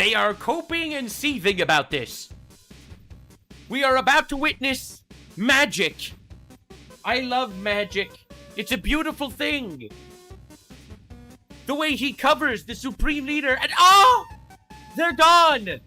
They are coping and seething about this. We are about to witness magic. I love magic. It's a beautiful thing. The way he covers the Supreme Leader and oh! They're gone!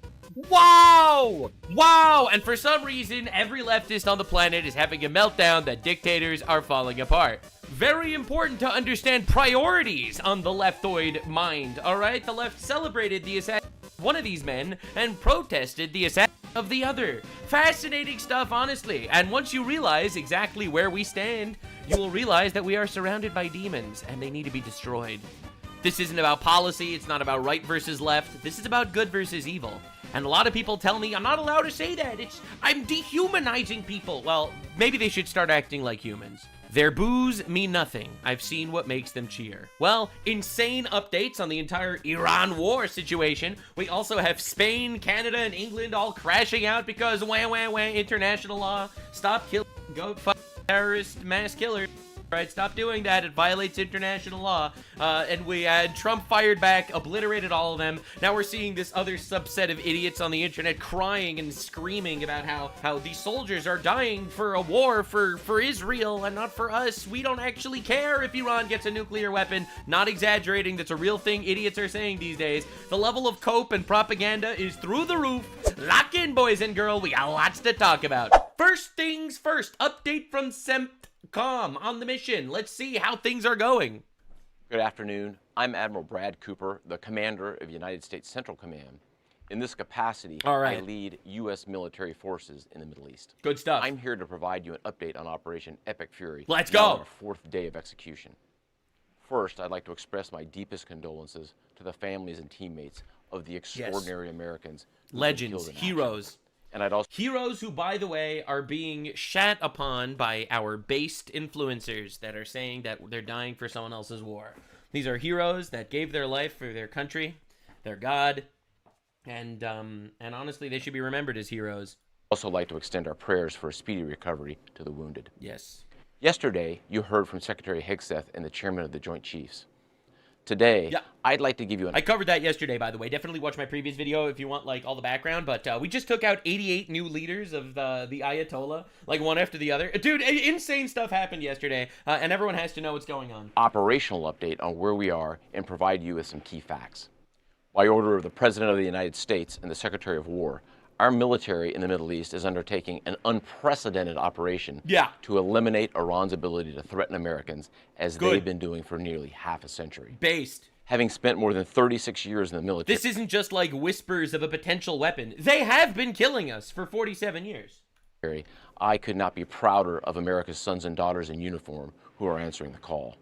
Wow! Wow! And for some reason, every leftist on the planet is having a meltdown that dictators are falling apart. Very important to understand priorities on the leftoid mind, alright? The left celebrated the assassination of one of these men and protested the assassination of the other. Fascinating stuff, honestly. And once you realize exactly where we stand, you will realize that we are surrounded by demons and they need to be destroyed. This isn't about policy, it's not about right versus left. This is about good versus evil. And a lot of people tell me I'm not allowed to say that. I'm dehumanizing people. Well, maybe they should start acting like humans. Their boos mean nothing. I've seen what makes them cheer. Well, insane updates on the entire Iran war situation. We also have Spain, Canada, and England all crashing out because wah, international law. Stop killing, go fuck terrorist mass killers. Right, stop doing that. It violates international law. And we had Trump fired back, obliterated all of them. Now we're seeing this other subset of idiots on the internet crying and screaming about how these soldiers are dying for a war for Israel and not for us. We don't actually care if Iran gets a nuclear weapon. Not exaggerating. That's a real thing idiots are saying these days. The level of cope and propaganda is through the roof. Lock in, boys and girls. We got lots to talk about. First things first. Update from CENTCOM on the mission. Let's see how things are going. Good afternoon. I'm Admiral Brad Cooper, the commander of United States Central Command. In this capacity, I lead U.S. military forces in the Middle East. Good stuff. I'm here to provide you an update on Operation Epic Fury. Let's go. On our fourth day of execution. First, I'd like to express my deepest condolences to the families and teammates of the extraordinary Americans. Legends, heroes. And I'd also heroes who, by the way, are being shat upon by our based influencers that are saying that they're dying for someone else's war. These are heroes that gave their life for their country, their God, and honestly, they should be remembered as heroes. Also like to extend our prayers for a speedy recovery to the wounded. Yes. Yesterday, you heard from Secretary Hegseth and the Chairman of the Joint Chiefs. Today, I'd like to give you I covered that yesterday, by the way. Definitely watch my previous video if you want, like, all the background. But we just took out 88 new leaders of the Ayatollah, like, one after the other. Dude, insane stuff happened yesterday, and everyone has to know what's going on. Operational update on where we are and provide you with some key facts. By order of the President of the United States and the Secretary of War, our military in the Middle East is undertaking an unprecedented operation to eliminate Iran's ability to threaten Americans, as they've been doing for nearly half a century. Based. Having spent more than 36 years in the military. This isn't just like whispers of a potential weapon. They have been killing us for 47 years. I could not be prouder of America's sons and daughters in uniform who are answering the call.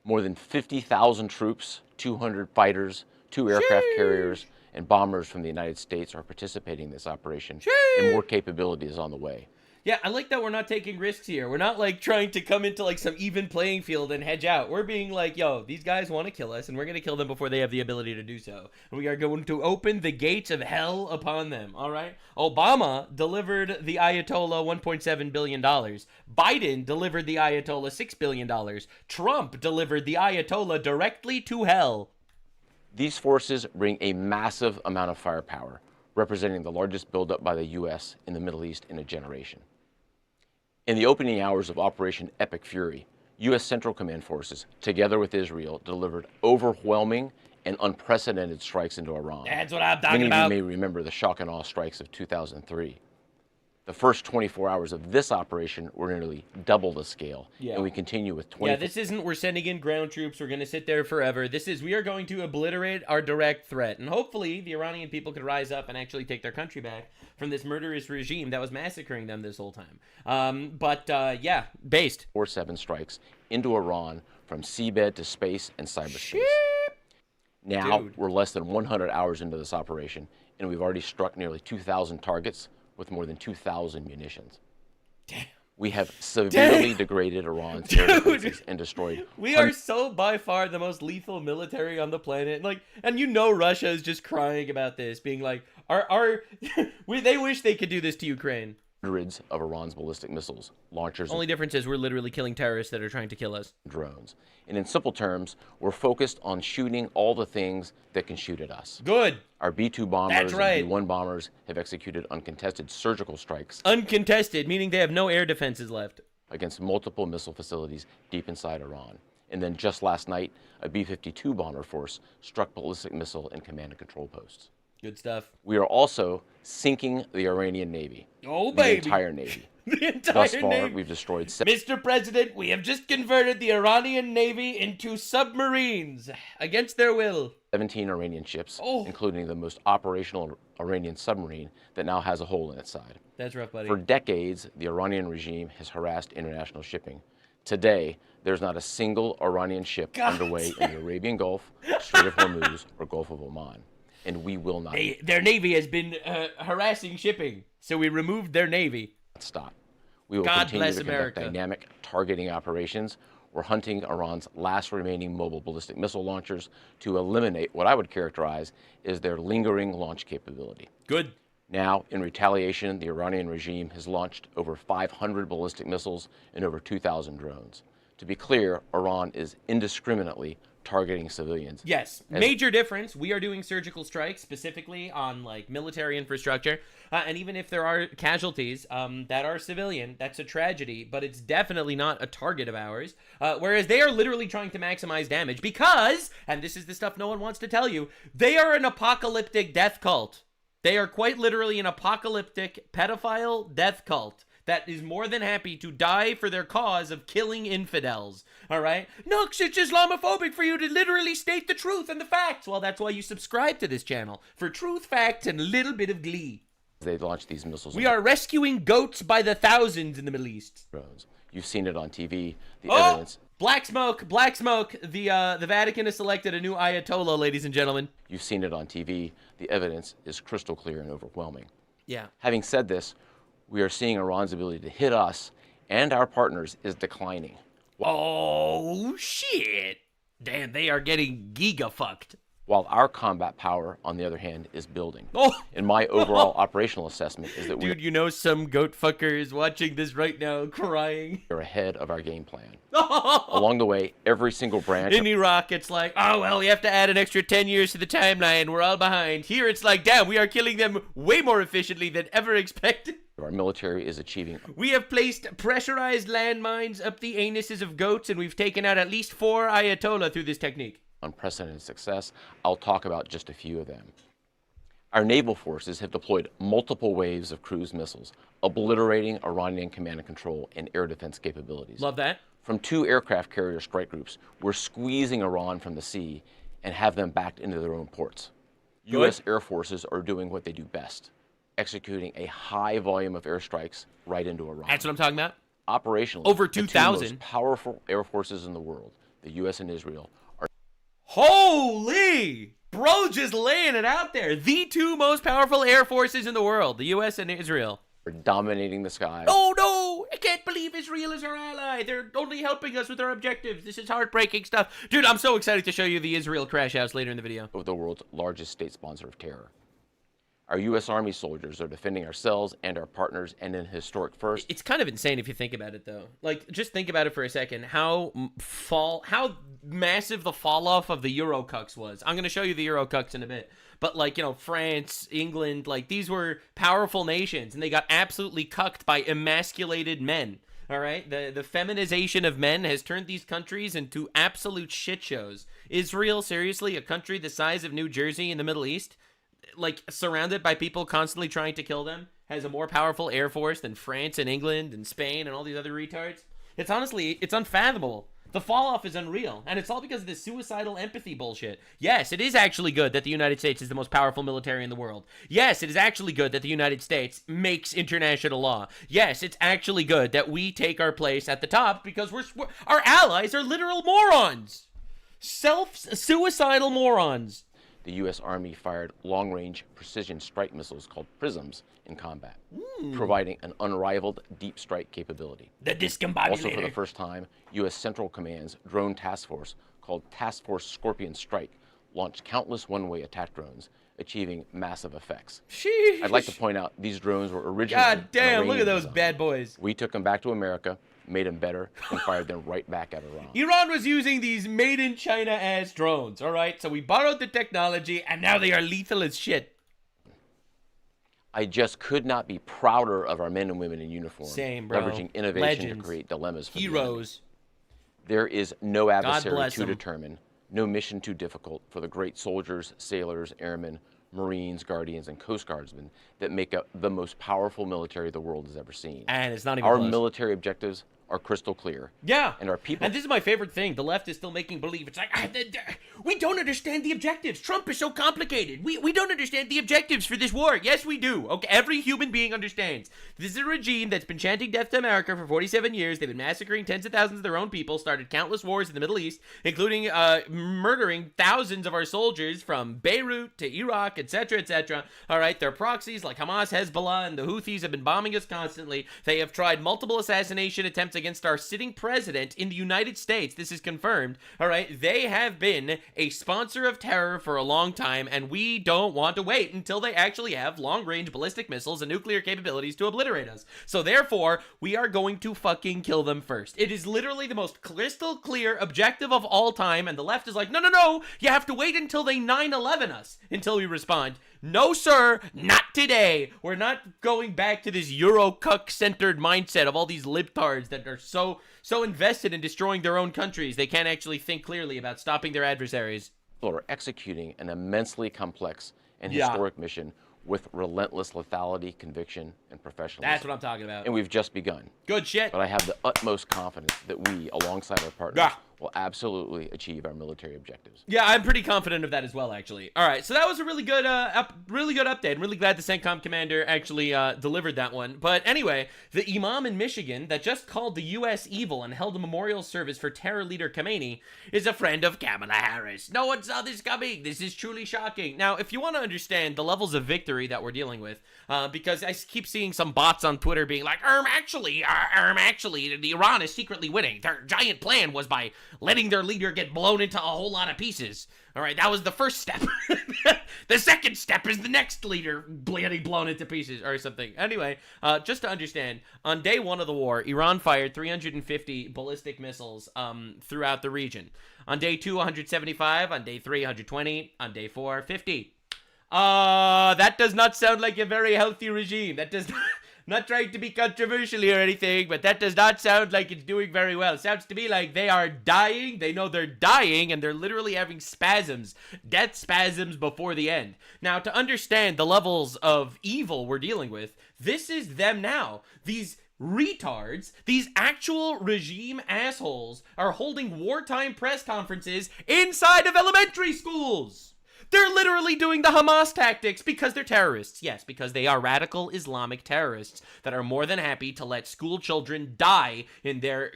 More than 50,000 troops, 200 fighters, 2 aircraft carriers, and bombers from the United States are participating in this operation, and more capability is on the way. Yeah, I like that we're not taking risks here. We're not, like, trying to come into, like, some even playing field and hedge out. We're being like, yo, these guys want to kill us, and we're going to kill them before they have the ability to do so. And we are going to open the gates of hell upon them, all right? Obama delivered the Ayatollah $1.7 billion. Biden delivered the Ayatollah $6 billion. Trump delivered the Ayatollah directly to hell. These forces bring a massive amount of firepower, representing the largest buildup by the U.S. in the Middle East in a generation. In the opening hours of Operation Epic Fury, U.S. Central Command forces, together with Israel, delivered overwhelming and unprecedented strikes into Iran. That's what I'm talking about. Many of you may remember the shock and awe strikes of 2003. The first 24 hours of this operation were nearly double the scale, and we continue with 20. Yeah, this isn't we're sending in ground troops, we're going to sit there forever. This is we are going to obliterate our direct threat. And hopefully the Iranian people could rise up and actually take their country back from this murderous regime that was massacring them this whole time. Yeah, based. 4-7 strikes into Iran from seabed to space and cyberspace. Now, we're less than 100 hours into this operation, and we've already struck nearly 2,000 targets with more than 2,000 munitions. Damn. We have severely degraded Iran's air defenses and destroyed. We are so by far the most lethal military on the planet. Like, and you know Russia is just crying about this, being like, they wish they could do this to Ukraine. hundreds of Iran's ballistic missiles, launchers, Only difference is we're literally killing terrorists that are trying to kill us. and drones. And in simple terms, we're focused on shooting all the things that can shoot at us. Good. Our B-2 bombers That's right. and B-1 bombers have executed uncontested surgical strikes Uncontested, meaning they have no air defenses left. against multiple missile facilities deep inside Iran. And then just last night, a B-52 bomber force struck ballistic missile and command and control posts. Good stuff. We are also sinking the Iranian Navy. Oh, The baby. entire Navy. The entire Thus far, Navy. we've destroyed Mr. President, we have just converted the Iranian Navy into submarines against their will. 17 Iranian ships, Oh. including the most operational Iranian submarine that now has a hole in its side. That's rough, buddy. For decades, the Iranian regime has harassed international shipping. Today, there's not a single Iranian ship underway in the Arabian Gulf, Strait of Hormuz, or Gulf of Oman. And we will not Their navy has been harassing shipping, so we removed their navy. stop. We will God continue bless to America. conduct dynamic targeting operations. We're hunting Iran's last remaining mobile ballistic missile launchers to eliminate what I would characterize as their lingering launch capability. Good. Now, in retaliation, the Iranian regime has launched over 500 ballistic missiles and over 2,000 drones. To be clear, Iran is indiscriminately targeting civilians. Yes, major difference. We are doing surgical strikes specifically on like military infrastructure, and even if there are casualties that are civilian, that's a tragedy. But it's definitely not a target of ours. Whereas they are literally trying to maximize damage because, and this is the stuff no one wants to tell you, they are an apocalyptic death cult. They are quite literally an apocalyptic pedophile death cult that is more than happy to die for their cause of killing infidels. All right? Nux, it's Islamophobic for you to literally state the truth and the facts. Well, that's why you subscribe to this channel, for truth, facts, and a little bit of glee. They launched these missiles. We are rescuing goats by the thousands in the Middle East. Drones. You've seen it on TV. The Oh! evidence. Black smoke, black smoke. The Vatican has selected a new Ayatollah, ladies and gentlemen. You've seen it on TV. The evidence is crystal clear and overwhelming. Yeah. Having said this, we are seeing Iran's ability to hit us and our partners is declining. Oh, shit. Damn, they are getting giga-fucked. While our combat power, on the other hand, is building. Oh! And my overall operational assessment is that Dude, you know some goat fucker is watching this right now crying. we are ahead of our game plan. Along the way, every single branch In Iraq, it's like, oh, well, we have to add an extra 10 years to the timeline. We're all behind. Here, it's like, damn, we are killing them way more efficiently than ever expected. of our military is achieving. We have placed pressurized landmines up the anuses of goats, and we've taken out at least 4 Ayatollah through this technique. Unprecedented success. I'll talk about just a few of them. Our naval forces have deployed multiple waves of cruise missiles, obliterating Iranian command and control and air defense capabilities. Love that. From 2 aircraft carrier strike groups, we're squeezing Iran from the sea and have them backed into their own ports. Good. U.S. air forces are doing what they do best, executing a high volume of airstrikes right into Iran. That's what I'm talking about. Operationally, Over the 2 2,000. most powerful air forces in the world, the U.S. and Israel, are Holy! Bro, just laying it out there. The 2 most powerful air forces in the world, the U.S. and Israel. dominating the sky. Oh no! I can't believe Israel is our ally. They're only helping us with our objectives. This is heartbreaking stuff. Dude, I'm so excited to show you the Israel crash house later in the video. Of the world's largest state sponsor of terror. Our U.S. Army soldiers are defending ourselves and our partners, and in a historic first, It's kind of insane if you think about it, though. Like, just think about it for a second. How massive the fall off of the Eurocux was. I'm going to show you the Eurocux in a bit. But, like, you know, France, England, like, these were powerful nations, and they got absolutely cucked by emasculated men. All right? The feminization of men has turned these countries into absolute shit shows. Israel, seriously, a country the size of New Jersey in the Middle East, like, surrounded by people constantly trying to kill them, has a more powerful air force than France and England and Spain and all these other retards. It's honestly, it's unfathomable. The fall off is unreal, and it's all because of this suicidal empathy bullshit. Yes, it is actually good that the United States is the most powerful military in the world. Yes, it is actually good that the United States makes international law. Yes, it's actually good that we take our place at the top because our allies are literal morons. Suicidal morons. the U.S. Army fired long-range precision strike missiles called PRISMs in combat, providing an unrivaled deep strike capability. The discombobulator. Also, for the first time, U.S. Central Command's drone task force, called Task Force Scorpion Strike, launched countless one-way attack drones, achieving massive effects. Sheesh. I'd like to point out these drones were originally God damn, look at Iranian those design. bad boys. We took them back to America, made them better, and fired them right back at Iran. Iran was using these made in China ass drones, all right? So we borrowed the technology and now they are lethal as shit. I just could not be prouder of our men and women in uniform, Same, bro. leveraging innovation Legends. to create dilemmas for the enemy. Heroes. There is no adversary bless too them. determined, no mission too difficult for the great soldiers, sailors, airmen, Marines, Guardians, and Coast Guardsmen that make up the most powerful military the world has ever seen. And it's not even Our close. military objectives are crystal clear. Yeah. And our people... And this is my favorite thing. The left is still making believe. It's like, we don't understand the objectives. Trump is so complicated. We don't understand the objectives for this war. Yes, we do. Okay, every human being understands. This is a regime that's been chanting death to America for 47 years. They've been massacring tens of thousands of their own people, started countless wars in the Middle East, including murdering thousands of our soldiers from Beirut to Iraq, etc., etc. All right, their proxies like Hamas, Hezbollah, and the Houthis have been bombing us constantly. They have tried multiple assassination attempts against our sitting president in the United States. This is confirmed. All right, they have been a sponsor of terror for a long time, and we don't want to wait until they actually have long-range ballistic missiles and nuclear capabilities to obliterate us. So therefore, we are going to fucking kill them first. It is literally the most crystal clear objective of all time, and the left is like, no, no, no, you have to wait until they 9/11 us until we respond. No, sir, not today. We're not going back to this Euro-cuck-centered mindset of all these libtards that are so invested in destroying their own countries, they can't actually think clearly about stopping their adversaries. Are executing an immensely complex and historic mission with relentless lethality, conviction, and professionalism. That's what I'm talking about. And we've just begun. Good shit. But I have the utmost confidence that we, alongside our partners, will absolutely achieve our military objectives. Yeah, I'm pretty confident of that as well, actually. All right, so that was a really good update. I'm really glad the CENTCOM commander actually delivered that one. But anyway, the imam in Michigan that just called the U.S. evil and held a memorial service for terror leader Khomeini is a friend of Kamala Harris. No one saw this coming. This is truly shocking. Now, if you want to understand the levels of victory that we're dealing with, because I keep seeing some bots on Twitter being like, actually, the Iran is secretly winning. Their giant plan was by letting their leader get blown into a whole lot of pieces. All right, that was the first step. The second step is the next leader getting blown into pieces or something. Anyway, just to understand, on day one of the war, Iran fired 350 ballistic missiles throughout the region. On day 2, 175. On day 3, 120. On day 4, 50. That does not sound like a very healthy regime. That does not trying to be controversial or anything, but that does not sound like it's doing very well. It sounds to me like they are dying, they know they're dying, and they're literally having spasms, death spasms before the end. Now, to understand the levels of evil we're dealing with, this is them now. These retards, these actual regime assholes, are holding wartime press conferences inside of elementary schools. They're literally doing the Hamas tactics because they're terrorists. Yes, because they are radical Islamic terrorists that are more than happy to let school children die in their,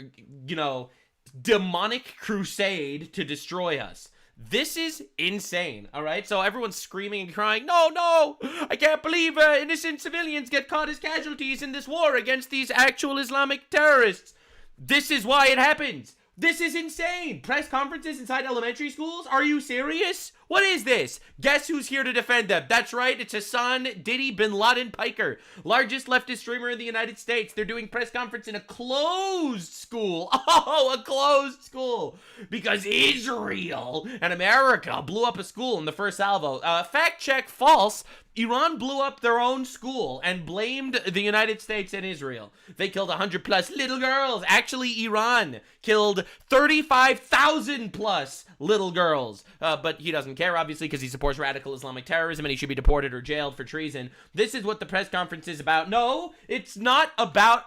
demonic crusade to destroy us. This is insane, all right? So everyone's screaming and crying, no, I can't believe innocent civilians get caught as casualties in this war against these actual Islamic terrorists. This is why it happens. This is insane. Press conferences inside elementary schools? Are you serious? What is this? Guess who's here to defend them? That's right, it's Hasan Diddy Bin Laden Piker, largest leftist streamer in the United States. They're doing press conference in a closed school. Oh, a closed school. Because Israel and America blew up a school in the first salvo. Fact check, false. Iran blew up their own school and blamed the United States and Israel. They killed 100 plus little girls. Actually, Iran killed 35,000 plus little girls. But he doesn't care, obviously, because he supports radical Islamic terrorism and he should be deported or jailed for treason. This is what the press conference is about. No, it's not about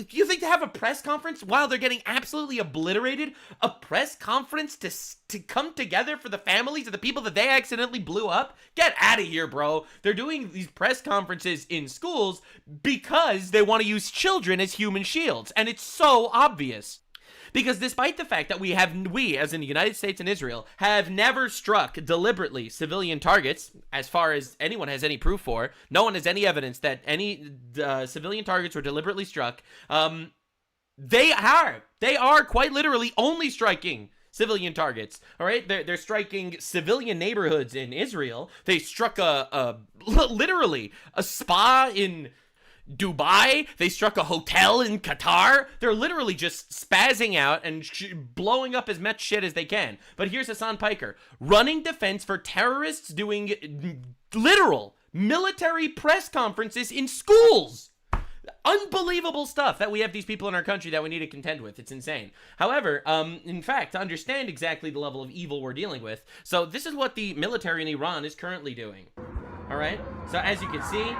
you think to have a press conference while they're getting absolutely obliterated? A press conference to come together for the families of the people that they accidentally blew up? Get out of here, bro. They're doing these press conferences in schools because they want to use children as human shields, and it's so obvious. Because despite the fact that we, as in the United States and Israel, have never struck deliberately civilian targets, as far as anyone has any proof for, no one has any evidence that any civilian targets were deliberately struck, they are quite literally only striking civilian targets. All right, they're striking civilian neighborhoods in Israel. They struck literally a spa in Dubai. They struck a hotel in Qatar. They're literally just spazzing out and blowing up as much shit as they can. But here's Hasan Piker running defense for terrorists doing literal military press conferences in schools. Unbelievable stuff that we have these people in our country that we need to contend with. It's insane. However, in fact, to understand exactly the level of evil we're dealing with, so this is what the military in Iran is currently doing. All right? So as you can see,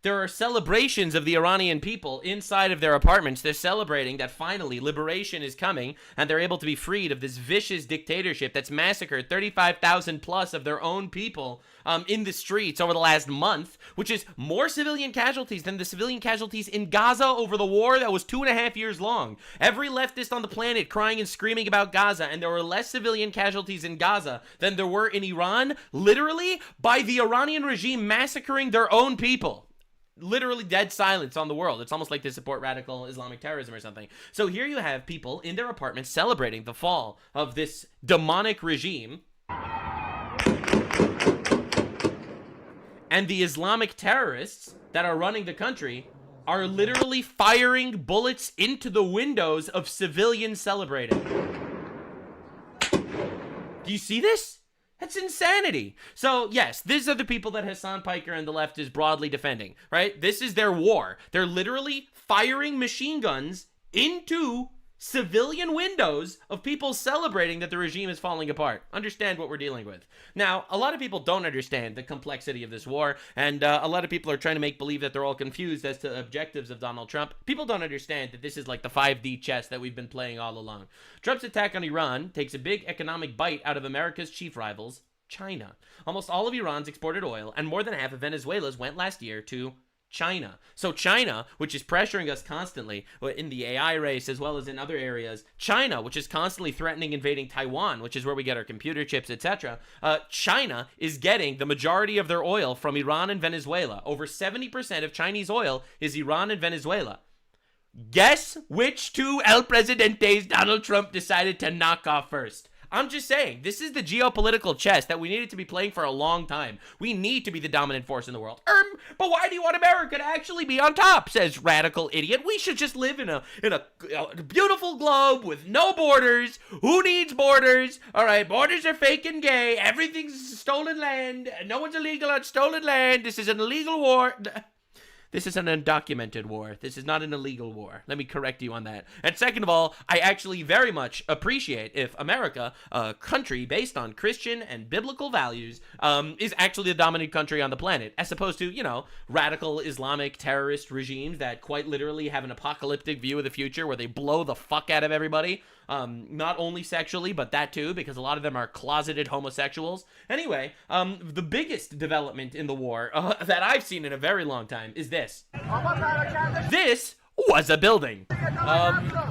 there are celebrations of the Iranian people inside of their apartments. They're celebrating that finally liberation is coming and they're able to be freed of this vicious dictatorship that's massacred 35,000 plus of their own people in the streets over the last month, which is more civilian casualties than the civilian casualties in Gaza over the war that was 2.5 years long. Every leftist on the planet crying and screaming about Gaza, and there were less civilian casualties in Gaza than there were in Iran, literally by the Iranian regime massacring their own people. Literally dead silence on the world. It's almost like they support radical Islamic terrorism or something. So here you have people in their apartments celebrating the fall of this demonic regime. And the Islamic terrorists that are running the country are literally firing bullets into the windows of civilians celebrating. Do you see this? That's insanity. So, yes, these are the people that Hasan Piker and the left is broadly defending, right? This is their war. They're literally firing machine guns into civilian windows of people celebrating that the regime is falling apart. Understand what we're dealing with. Now, a lot of people don't understand the complexity of this war, and a lot of people are trying to make believe that they're all confused as to the objectives of Donald Trump. People don't understand that this is like the 5D chess that we've been playing all along. Trump's attack on Iran takes a big economic bite out of America's chief rivals, China. Almost all of Iran's exported oil, and more than half of Venezuela's went last year to China. So China, which is pressuring us constantly in the AI race as well as in other areas, China, which is constantly threatening invading Taiwan, which is where we get our computer chips, etc. China is getting the majority of their oil from Iran and Venezuela. Over 70% of Chinese oil is Iran and Venezuela. Guess which two El Presidentes Donald Trump decided to knock off first? I'm just saying, this is the geopolitical chess that we needed to be playing for a long time. We need to be the dominant force in the world. But why do you want America to actually be on top, says radical idiot. We should just live in a beautiful globe with no borders. Who needs borders? All right, borders are fake and gay. Everything's stolen land. No one's illegal on stolen land. This is an illegal war. This is an undocumented war. This is not an illegal war. Let me correct you on that. And second of all, I actually very much appreciate if America, a country based on Christian and biblical values, is actually the dominant country on the planet, as opposed to, you know, radical Islamic terrorist regimes that quite literally have an apocalyptic view of the future where they blow the fuck out of everybody. Not only sexually, but that too, because a lot of them are closeted homosexuals. Anyway, the biggest development in the war that I've seen in a very long time is this. This was a building.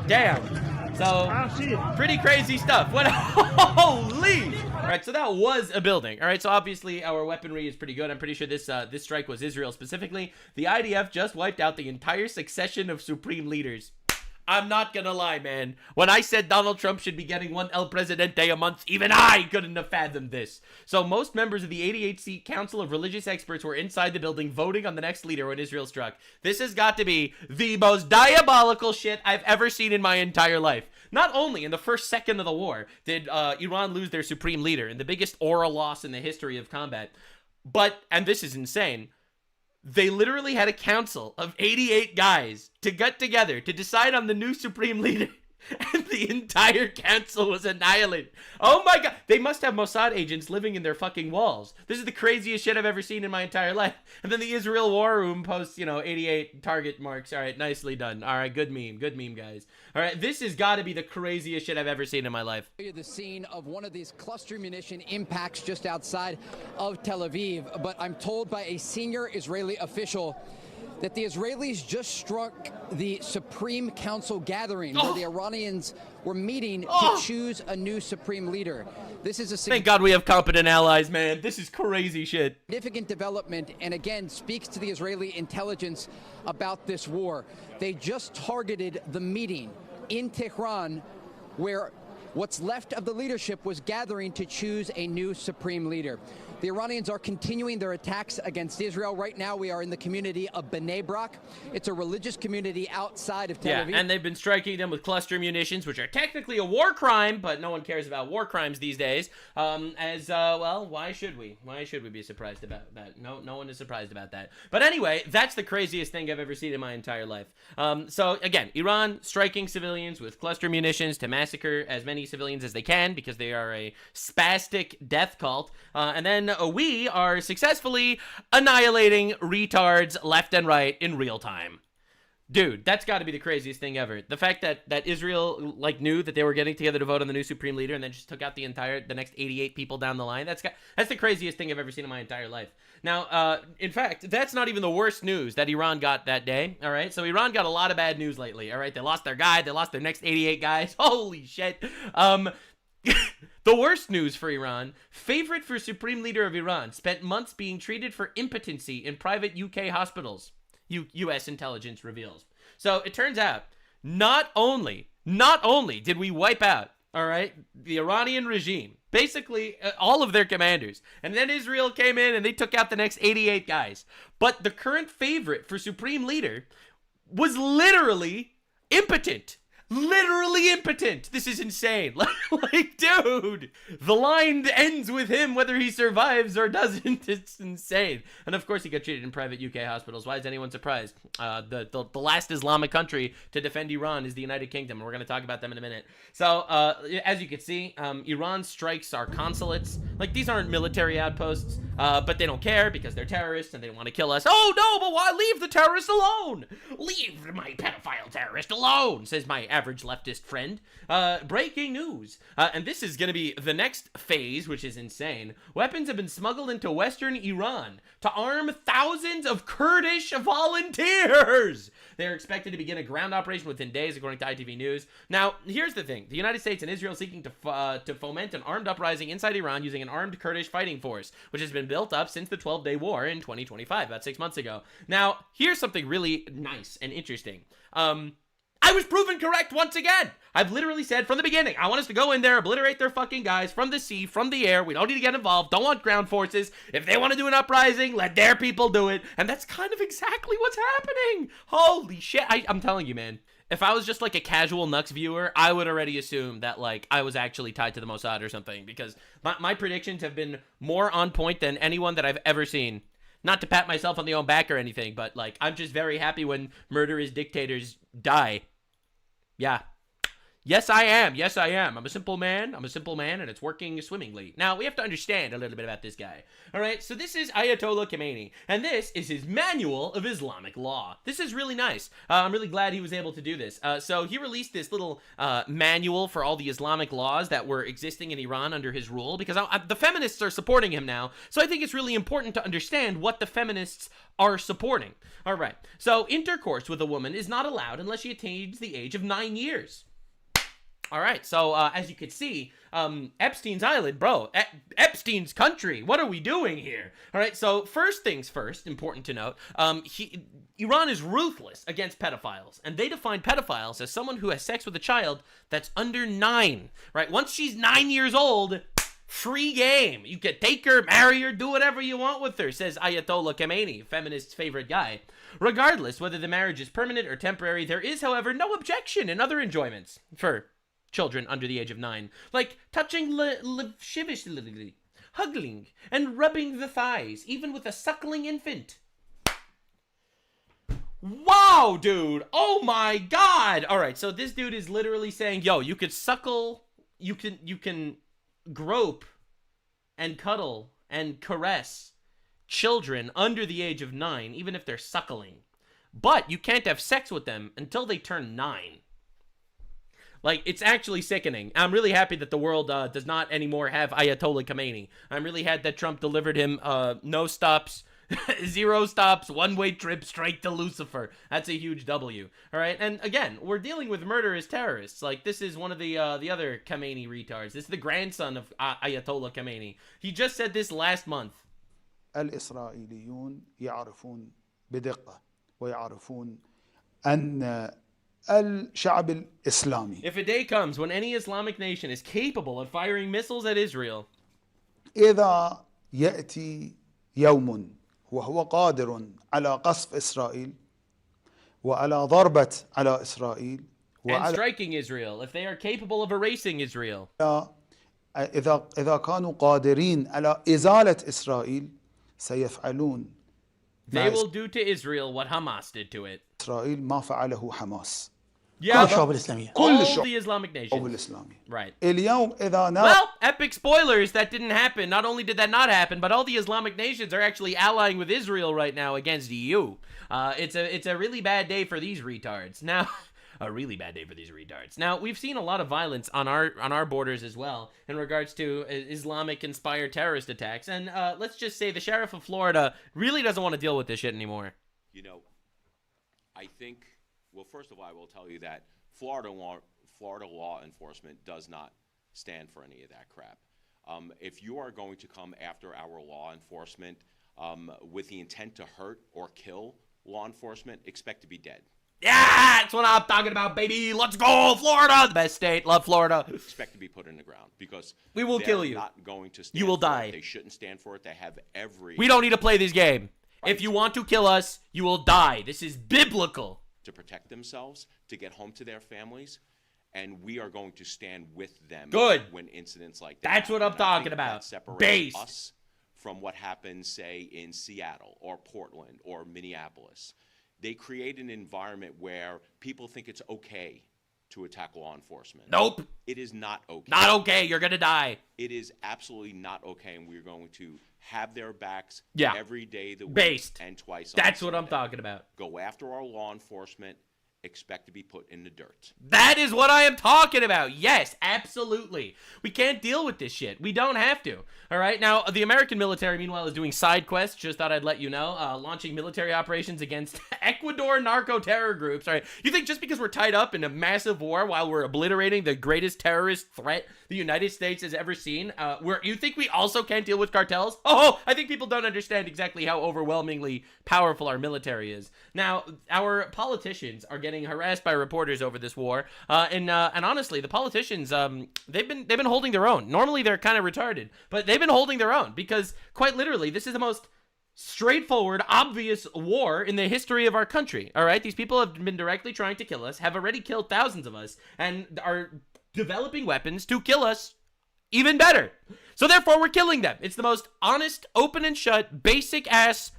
Damn. So, pretty crazy stuff. What? Holy! All right, so that was a building. All right, so obviously our weaponry is pretty good. I'm pretty sure this strike was Israel specifically. The IDF just wiped out the entire succession of supreme leaders. I'm not gonna lie, man. When I said Donald Trump should be getting one El Presidente a month, even I couldn't have fathomed this. So most members of the 88-seat Council of Religious Experts were inside the building voting on the next leader when Israel struck. This has got to be the most diabolical shit I've ever seen in my entire life. Not only in the first second of the war did Iran lose their supreme leader, in the biggest oral loss in the history of combat, but, and this is insane, they literally had a council of 88 guys to get together to decide on the new supreme leader, and the entire council was annihilated. Oh my god, they must have Mossad agents living in their fucking walls. This is the craziest shit I've ever seen in my entire life. And then the Israel War Room posts, 88 target marks. All right, nicely done. All right, good meme, guys. All right, this has got to be the craziest shit I've ever seen in my life. The scene of one of these cluster munition impacts just outside of Tel Aviv, but I'm told by a senior Israeli official that the Israelis just struck the Supreme Council gathering where the Iranians were meeting to choose a new supreme leader. This is a thank God we have competent allies, man. This is crazy shit. Significant development, and again speaks to the Israeli intelligence about this war. They just targeted the meeting in Tehran where What's left of the leadership was gathering to choose a new supreme leader. The Iranians are continuing their attacks against Israel. Right now, we are in the community of Bnei Brak. It's a religious community outside of Tel Aviv. Yeah, and they've been striking them with cluster munitions, which are technically a war crime, but no one cares about war crimes these days. Well, why should we? Why should we be surprised about that? No one is surprised about that. But anyway, that's the craziest thing I've ever seen in my entire life. So again, Iran striking civilians with cluster munitions to massacre as many civilians as they can because they are a spastic death cult. And then we are successfully annihilating retards left and right in real time. Dude, that's got to be the craziest thing ever. The fact that Israel knew that they were getting together to vote on the new supreme leader and then just took out the next 88 people down the line. That's the craziest thing I've ever seen in my entire life. Now, in fact, that's not even the worst news that Iran got that day. All right, so Iran got a lot of bad news lately. All right, they lost their guy, they lost their next 88 guys. Holy shit. The worst news for Iran, favorite for Supreme Leader of Iran, spent months being treated for impotency in private UK hospitals, US intelligence reveals. So it turns out, not only did we wipe out, all right, the Iranian regime, basically all of their commanders, and then Israel came in and they took out the next 88 guys, but the current favorite for Supreme Leader was literally impotent. Literally impotent. This is insane. Dude, the line ends with him whether he survives or doesn't. It's insane. And of course he got treated in private UK hospitals. Why is anyone surprised? The last Islamic country to defend Iran is the United Kingdom, and we're going to talk about them in a minute. So as you can see, Iran strikes our consulates. These aren't military outposts, but they don't care because they're terrorists and they want to kill us. Oh no, but why? Leave the terrorists alone. Leave my pedophile terrorist alone, says my average leftist friend. Breaking news. And this is going to be the next phase, which is insane. Weapons have been smuggled into Western Iran to arm thousands of Kurdish volunteers. They're expected to begin a ground operation within days, according to ITV News. Now, here's the thing. The United States and Israel seeking to foment an armed uprising inside Iran using an armed Kurdish fighting force, which has been built up since the 12-day war in 2025, about 6 months ago. Now, here's something really nice and interesting. I was proven correct once again. I've literally said from the beginning, I want us to go in there, obliterate their fucking guys from the sea, from the air. We don't need to get involved. Don't want ground forces. If they want to do an uprising, let their people do it. And that's kind of exactly what's happening. Holy shit. I'm telling you, man. If I was just a casual Nux viewer, I would already assume that I was actually tied to the Mossad or something, because my predictions have been more on point than anyone that I've ever seen. Not to pat myself on the own back or anything, but I'm just very happy when murderous dictators die. Yeah. Yes, I am. Yes, I am. I'm a simple man, and it's working swimmingly. Now, we have to understand a little bit about this guy. All right, so this is Ayatollah Khomeini, and this is his Manual of Islamic Law. This is really nice. I'm really glad he was able to do this. So he released this little manual for all the Islamic laws that were existing in Iran under his rule, because the feminists are supporting him now, so I think it's really important to understand what the feminists are supporting. All right, so intercourse with a woman is not allowed unless she attains the age of 9 years. All right, so as you can see, Epstein's Island, bro, Epstein's country, what are we doing here? All right, so first things first, important to note, Iran is ruthless against pedophiles, and they define pedophiles as someone who has sex with a child that's under 9, right? Once she's 9 years old, free game. You can take her, marry her, do whatever you want with her, says Ayatollah Khomeini, feminist's favorite guy. Regardless whether the marriage is permanent or temporary, there is, however, no objection in other enjoyments for children under the age of 9, like touching lasciviously, hugging, and rubbing the thighs, even with a suckling infant. Wow, dude! Oh my god! All right, so this dude is literally saying, yo, you could suckle, you can grope and cuddle and caress children under the age of 9, even if they're suckling, but you can't have sex with them until they turn 9. It's actually sickening. I'm really happy that the world does not anymore have Ayatollah Khomeini. I'm really happy that Trump delivered him no stops, 0 stops, one-way trip straight to Lucifer. That's a huge W. All right, and again, we're dealing with murderous terrorists. This is one of the other Khomeini retards. This is the grandson of Ayatollah Khomeini. He just said this last month. الإسرائيليون يعرفون بدقة ويعرفون أن الشعب الإسلامي. If a day comes when any Islamic nation is capable of firing missiles at Israel, إذا يأتي يوم وهو قادر على قصف إسرائيل وعلى ضربة على إسرائيل and وعلى striking Israel, if they are capable of erasing Israel, إذا كانوا قادرين على إزالة إسرائيل سيفعلون they will do to Israel what Hamas did to it. إسرائيل ما فعله حماس. Yeah, الشعوب الإسلامية. all الشعوب the Islamic nations. الإسلامي. Right. اليوم إذا Well, epic spoilers, that didn't happen. Not only did that not happen, but all the Islamic nations are actually allying with Israel right now against EU. It's a really bad day for these retards. Now, a really bad day for these retards. Now, we've seen a lot of violence on our borders as well in regards to Islamic-inspired terrorist attacks. And let's just say the sheriff of Florida really doesn't want to deal with this shit anymore. You know, I think, well, first of all, I will tell you that Florida law enforcement does not stand for any of that crap. If you are going to come after our law enforcement with the intent to hurt or kill law enforcement, expect to be dead. Yeah, that's what I'm talking about, baby. Let's go, Florida, the best state. Love Florida. Expect to be put in the ground because we will kill you. Not going to stand you will for die. It. They shouldn't stand for it. They have every. We don't need to play this game. Right. If you want to kill us, you will die. This is biblical. To protect themselves, to get home to their families, and we are going to stand with them. Good. When incidents like that. That's what I'm talking about. That separates Base. us from what happens, say, in Seattle or Portland or Minneapolis. They create an environment where people think it's okay to attack law enforcement. Nope. It is not okay. Not okay. You're going to die. It is absolutely not okay, and we're going to have their backs every day of the week. Based. And twice on That's what Sunday. I'm talking about. Go after our law enforcement. Expect to be put in the dirt. That is what I am talking about. Yes, absolutely. We can't deal with this shit. We don't have to. All right. Now, the American military, meanwhile, is doing side quests. Just thought I'd let you know. Launching military operations against Ecuador narco-terror groups. All right. You think just because we're tied up in a massive war while we're obliterating the greatest terrorist threat the United States has ever seen, you think we also can't deal with cartels? Oh, I think people don't understand exactly how overwhelmingly powerful our military is. Now, our politicians are getting harassed by reporters over this war, and honestly, the politicians they've been holding their own. Normally, they're kind of retarded, but they've been holding their own because, quite literally, this is the most straightforward, obvious war in the history of our country. All right, these people have been directly trying to kill us, have already killed thousands of us, and are developing weapons to kill us even better. So therefore, we're killing them. It's the most honest, open and shut, basic ass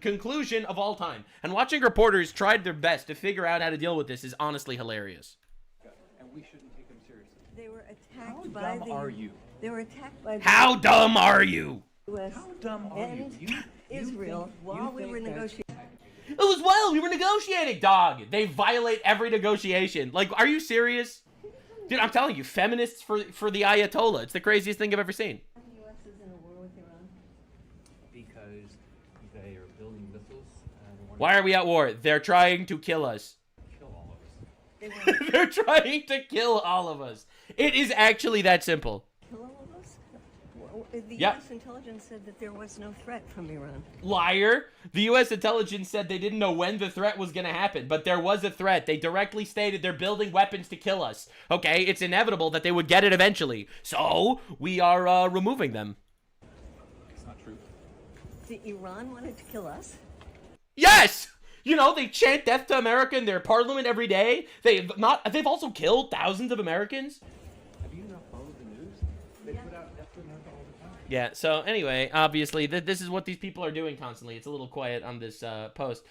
conclusion of all time. And watching reporters try their best to figure out how to deal with this is honestly hilarious. And we shouldn't take them seriously. They were attacked How by dumb the. are you? They were attacked by the How dumb are you? U.S. How dumb are you? and Israel while we were negotiating. It was while we were negotiating, dog. They violate every negotiation. Like, are you serious? Dude, I'm telling you, feminists for the Ayatollah. It's the craziest thing I've ever seen. The U.S. is in a war with Iran. Because they are building missiles. Why are we at war? They're trying to kill us. Kill all of us. They're trying to kill all of us. It is actually that simple. Kill all of us? The Yep. U.S. intelligence said that there was no threat from Iran. Liar. The U.S. intelligence said they didn't know when the threat was going to happen, but there was a threat. They directly stated they're building weapons to kill us. Okay, it's inevitable that they would get it eventually. So, we are removing them. It's not true. The Iran wanted to kill us? Yes! You know, they chant death to America in their parliament every day. They've also killed thousands of Americans. Have you not followed the news? They put out death to America all the time. Yeah, so anyway, obviously, this is what these people are doing constantly. It's a little quiet on this post.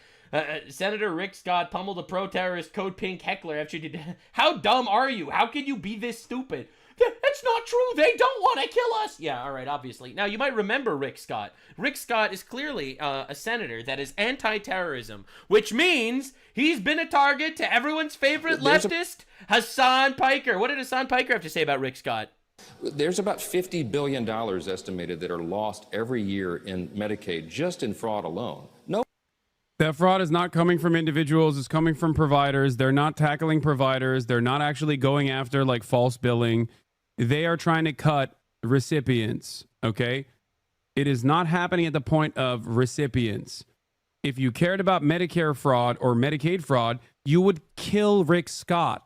Senator Rick Scott pummeled a pro-terrorist Code Pink heckler after she did. How dumb are you? How can you be this stupid? That's not true. They don't want to kill us. Yeah, all right, obviously. Now, you might remember Rick Scott. Rick Scott is clearly a senator that is anti-terrorism, which means he's been a target to everyone's favorite leftist, Hasan Piker. What did Hasan Piker have to say about Rick Scott? There's about $50 billion estimated that are lost every year in Medicaid, just in fraud alone. That fraud is not coming from individuals, it's coming from providers. They're not tackling providers. They're not actually going after like false billing. They are trying to cut recipients, okay? It is not happening at the point of recipients. If you cared about Medicare fraud or Medicaid fraud, you would kill Rick Scott.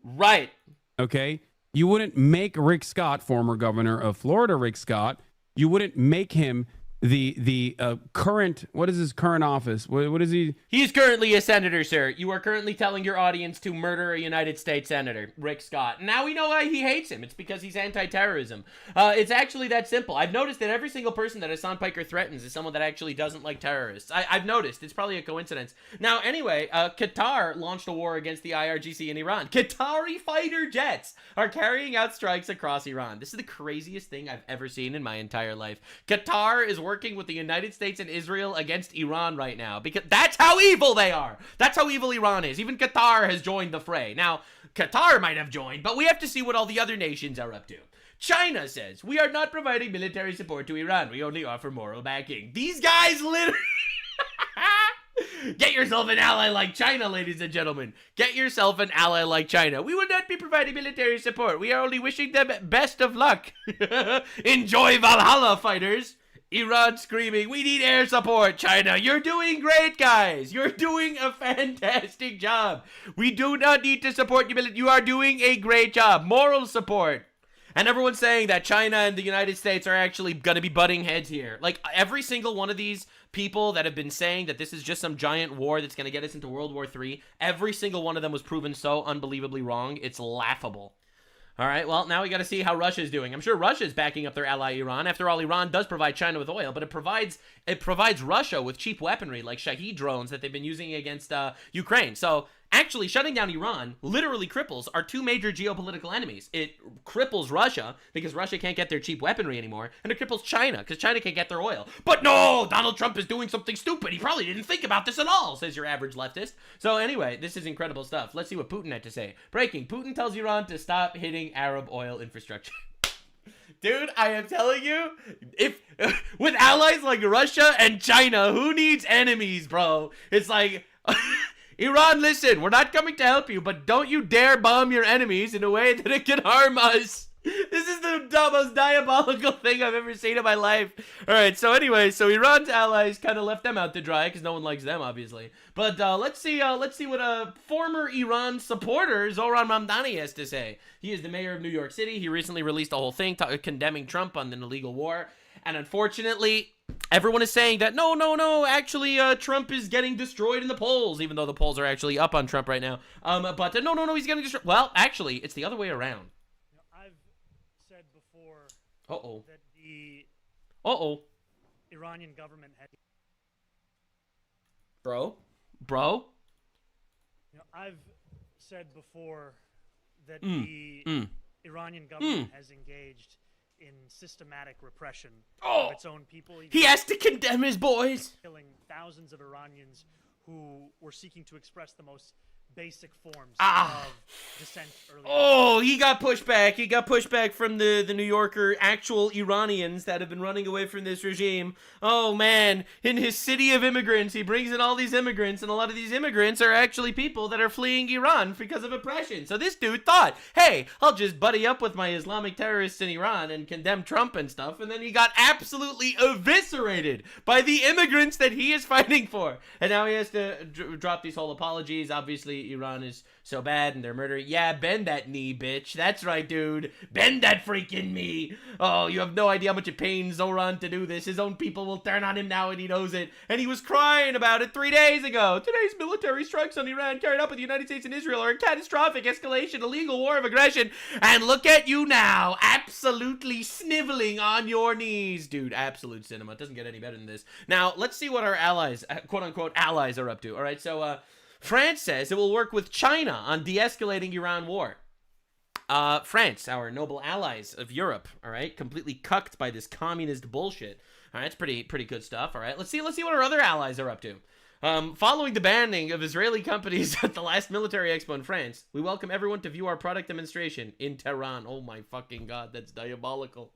Right. Okay? You wouldn't make Rick Scott, former governor of Florida, Rick Scott, you wouldn't make him the current, what is his current office? What is he? He's currently a senator, sir. You are currently telling your audience to murder a United States senator, Rick Scott. Now we know why he hates him. It's because he's anti-terrorism. It's actually that simple. I've noticed that every single person that Hasan Piker threatens is someone that actually doesn't like terrorists. I've noticed. It's probably a coincidence. Now, anyway, Qatar launched a war against the IRGC in Iran. Qatari fighter jets are carrying out strikes across Iran. This is the craziest thing I've ever seen in my entire life. Qatar is working with the United States and Israel against Iran right now because that's how evil they are. That's how evil Iran is. Even Qatar has joined the fray. Now, Qatar might have joined, but we have to see what all the other nations are up to. China says, we are not providing military support to Iran. We only offer moral backing. These guys literally... Get yourself an ally like China, ladies and gentlemen. Get yourself an ally like China. We will not be providing military support. We are only wishing them best of luck. Enjoy Valhalla, fighters. Iran screaming, we need air support. China, you're doing great, guys. You're doing a fantastic job. We do not need to support you. You are doing a great job. Moral support. And everyone's saying that China and the United States are actually going to be butting heads here. Like, every single one of these people that have been saying that this is just some giant war that's going to get us into World War III, every single one of them was proven so unbelievably wrong. It's laughable. All right, well, now we got to see how Russia's doing. I'm sure Russia's backing up their ally Iran. After all, Iran does provide China with oil, but it provides Russia with cheap weaponry like Shahed drones that they've been using against Ukraine. So actually, shutting down Iran literally cripples our two major geopolitical enemies. It cripples Russia because Russia can't get their cheap weaponry anymore, and it cripples China because China can't get their oil. But no, Donald Trump is doing something stupid. He probably didn't think about this at all, says your average leftist. So anyway, this is incredible stuff. Let's see what Putin had to say. Breaking: Putin tells Iran to stop hitting Arab oil infrastructure. Dude, I am telling you, if with allies like Russia and China, who needs enemies, bro? It's like... Iran, listen, we're not coming to help you, but don't you dare bomb your enemies in a way that it can harm us. This is the most diabolical thing I've ever seen in my life. All right, so anyway, so Iran's allies kind of left them out to dry because no one likes them, obviously. But let's see what a former Iran supporter, Zoran Mamdani, has to say. He is the mayor of New York City. He recently released a whole thing condemning Trump on an illegal war. And unfortunately, everyone is saying that, no, actually, Trump is getting destroyed in the polls, even though the polls are actually up on Trump right now. But no, he's getting destroyed. Well, actually, it's the other way around. You know, I've said before that the Iranian government had... Bro? You know, I've said before that the Iranian government has engaged in systematic repression of its own people. He has to condemn his boys. Killing thousands of Iranians who were seeking to express the most basic forms of dissent earlier. He got pushback. He got pushback from the New Yorker actual Iranians that have been running away from this regime. Oh, man. In his city of immigrants, he brings in all these immigrants, and a lot of these immigrants are actually people that are fleeing Iran because of oppression. So this dude thought, hey, I'll just buddy up with my Islamic terrorists in Iran and condemn Trump and stuff, and then he got absolutely eviscerated by the immigrants that he is fighting for. And now he has to drop these whole apologies. Obviously, Iran is so bad and they're murdering. Yeah, bend that knee, bitch. That's right, dude. Bend that freaking knee. Oh, you have no idea how much it pains Zoran to do this. His own people will turn on him now and he knows it. And he was crying about it 3 days ago. Today's military strikes on Iran carried out by the United States and Israel are a catastrophic escalation, illegal war of aggression. And look at you now, absolutely sniveling on your knees. Dude, absolute cinema. It doesn't get any better than this. Now, let's see what our allies, quote-unquote allies, are up to. All right, so, France says it will work with China on de-escalating Iran war. France, our noble allies of Europe, all right, completely cucked by this communist bullshit. All right, it's pretty good stuff. All right, let's see what our other allies are up to. Following the banning of Israeli companies at the last military expo in France, we welcome everyone to view our product demonstration in Tehran. Oh my fucking god, that's diabolical.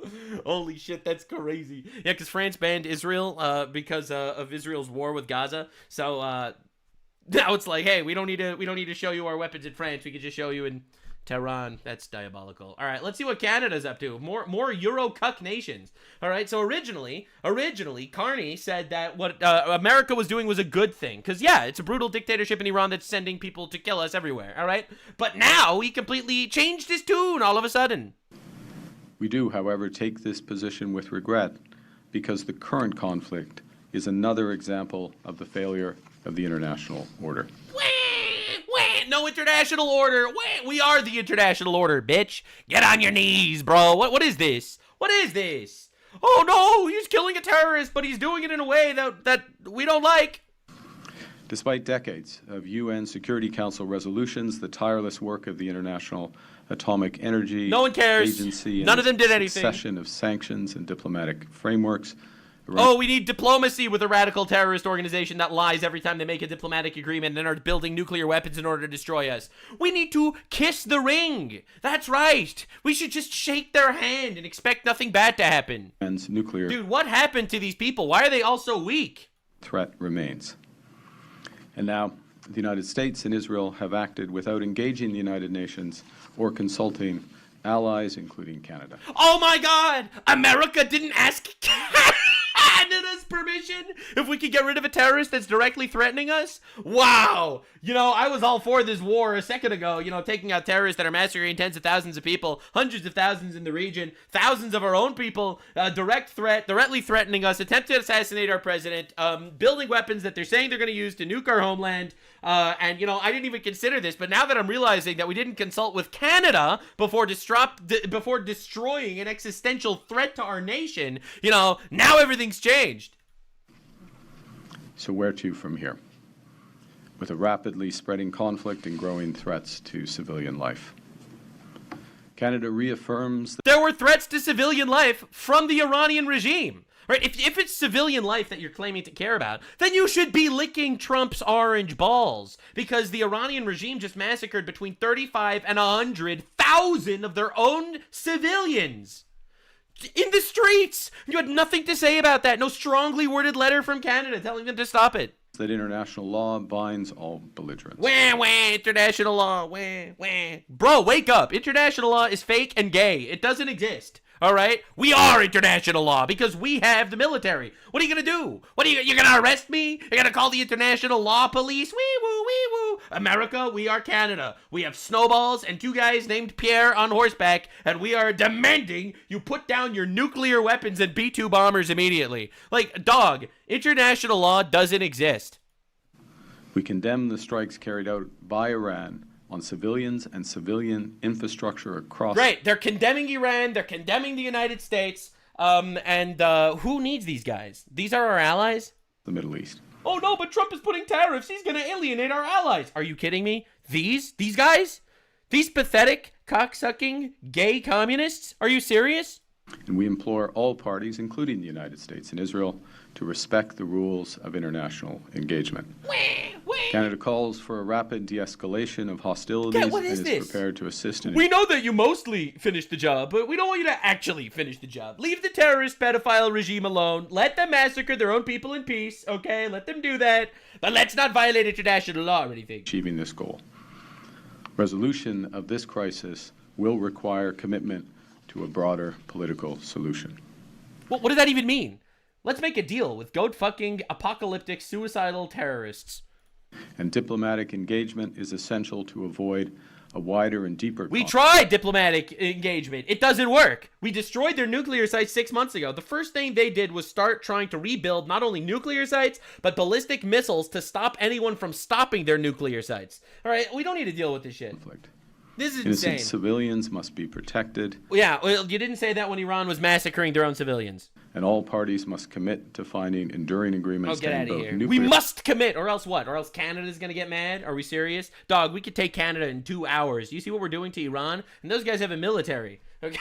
Holy shit, that's crazy. Yeah, because France banned Israel because of Israel's war with Gaza. So now it's like, hey, we don't need to show you our weapons in France. We could just show you in Tehran, that's diabolical. All right, let's see what Canada's up to. More Euro cuck nations. All right, so originally, CARNEY said that what America was doing was a good thing. Because, yeah, it's a brutal dictatorship in Iran that's sending people to kill us everywhere, all right? But now he completely changed his tune all of a sudden. We do, however, take this position with regret because the current conflict is another example of the failure of the international order. No international order. We are the international order, bitch. Get on your knees, bro. What is this? What is this? Oh no, he's killing a terrorist, but he's doing it in a way that we don't like. Despite decades of UN Security Council resolutions, the tireless work of the International Atomic Energy No one cares. Agency, None of them did anything. Succession of sanctions and diplomatic frameworks. Oh, we need diplomacy with a radical terrorist organization that lies every time they make a diplomatic agreement and are building nuclear weapons in order to destroy us. We need to kiss the ring. That's right. We should just shake their hand and expect nothing bad to happen. And nuclear Dude, what happened to these people? Why are they all so weak? threat remains. And now, the United States and Israel have acted without engaging the United Nations or consulting allies, including Canada. Oh my God! America didn't ask Canada's permission if we could get rid of a terrorist that's directly threatening us? Wow! You know, I was all for this war a second ago, you know, taking out terrorists that are massacring tens of thousands of people, hundreds of thousands in the region, thousands of our own people, directly threatening us, attempt to assassinate our president, building weapons that they're saying they're going to use to nuke our homeland. And, you know, I didn't even consider this, but now that I'm realizing that we didn't consult with Canada before destroying an existential threat to our nation, you know, now everything's changed. So where to from here? With a rapidly spreading conflict and growing threats to civilian life. Canada reaffirms that there were threats to civilian life from the Iranian regime. Right? If it's civilian life that you're claiming to care about, then you should be licking Trump's orange balls, because the Iranian regime just massacred between 35 and 100,000 of their own civilians in the streets. You had nothing to say about that. No strongly worded letter from Canada telling them to stop it. that international law binds all belligerents. International law, Bro, wake up. International law is fake and gay. It doesn't exist. All right? We are international law because we have the military. What are you going to do? You're going to arrest me? You're going to call the international law police? Wee-woo, wee-woo. America, we are Canada. We have snowballs and two guys named Pierre on horseback, and we are demanding you put down your nuclear weapons and B-2 bombers immediately. Like, dog, international law doesn't exist. We condemn the strikes carried out by Iran on civilians and civilian infrastructure across... Right, they're condemning Iran, they're condemning the United States, and who needs these guys? These are our allies? ...the Middle East. Oh no, but Trump is putting tariffs, he's gonna alienate our allies. Are you kidding me? These guys? These pathetic, cocksucking, gay communists? Are you serious? And we implore all parties, including the United States and Israel, to respect the rules of international engagement. Canada calls for a rapid de-escalation of hostilities and is prepared to assist in... We know that you mostly finished the job, but we don't want you to actually finish the job. Leave the terrorist pedophile regime alone. Let them massacre their own people in peace, okay? Let them do that. But let's not violate international law or anything. Achieving this goal. Resolution of this crisis will require commitment to a broader political solution. What does that even mean? Let's make a deal with goat-fucking, apocalyptic, suicidal terrorists. And diplomatic engagement is essential to avoid a wider and deeper conflict. We tried diplomatic engagement. It doesn't work. We destroyed their nuclear sites 6 months ago. The first thing they did was start trying to rebuild not only nuclear sites, but ballistic missiles to stop anyone from stopping their nuclear sites. All right, we don't need to deal with this shit. This is insane. Innocent civilians must be protected. Yeah, well, you didn't say that when Iran was massacring their own civilians. And all parties must commit to finding enduring agreements. Oh, get out of here. We must commit, or else what? Or else Canada's going to get mad? Are we serious? Dog, we could take Canada in 2 hours. You see what we're doing to Iran? And those guys have a military. Okay.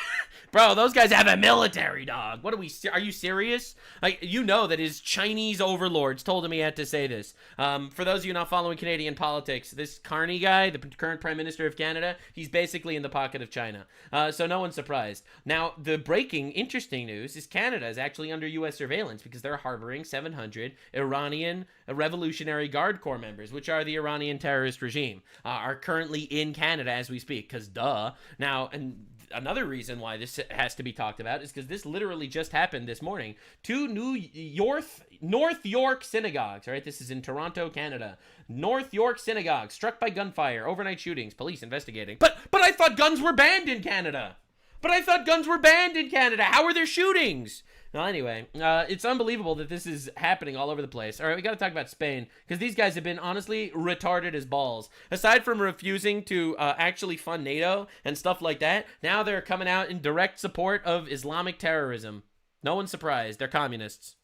Bro, those guys have a military, dog. What are we, are you serious? Like, you know that his Chinese overlords told him he had to say this. For those of you not following Canadian politics, this CARNEY guy, the current Prime Minister of Canada, he's basically in the pocket of China. So no one's surprised. Now, the breaking, interesting news is Canada is actually under U.S. surveillance because they're harboring 700 Iranian Revolutionary Guard Corps members, which are the Iranian terrorist regime, are currently in Canada as we speak, because duh. Now, and another reason why this has to be talked about is because this literally just happened this morning. Two North York synagogues, all right? This is in Toronto, Canada. North York synagogues struck by gunfire, overnight shootings, police investigating. But I thought guns were banned in Canada. How are there shootings? Well, anyway, it's unbelievable that this is happening all over the place. All right, we got to talk about Spain, because these guys have been honestly retarded as balls. Aside from refusing to actually fund NATO and stuff like that, now they're coming out in direct support of Islamic terrorism. No one's surprised. They're communists.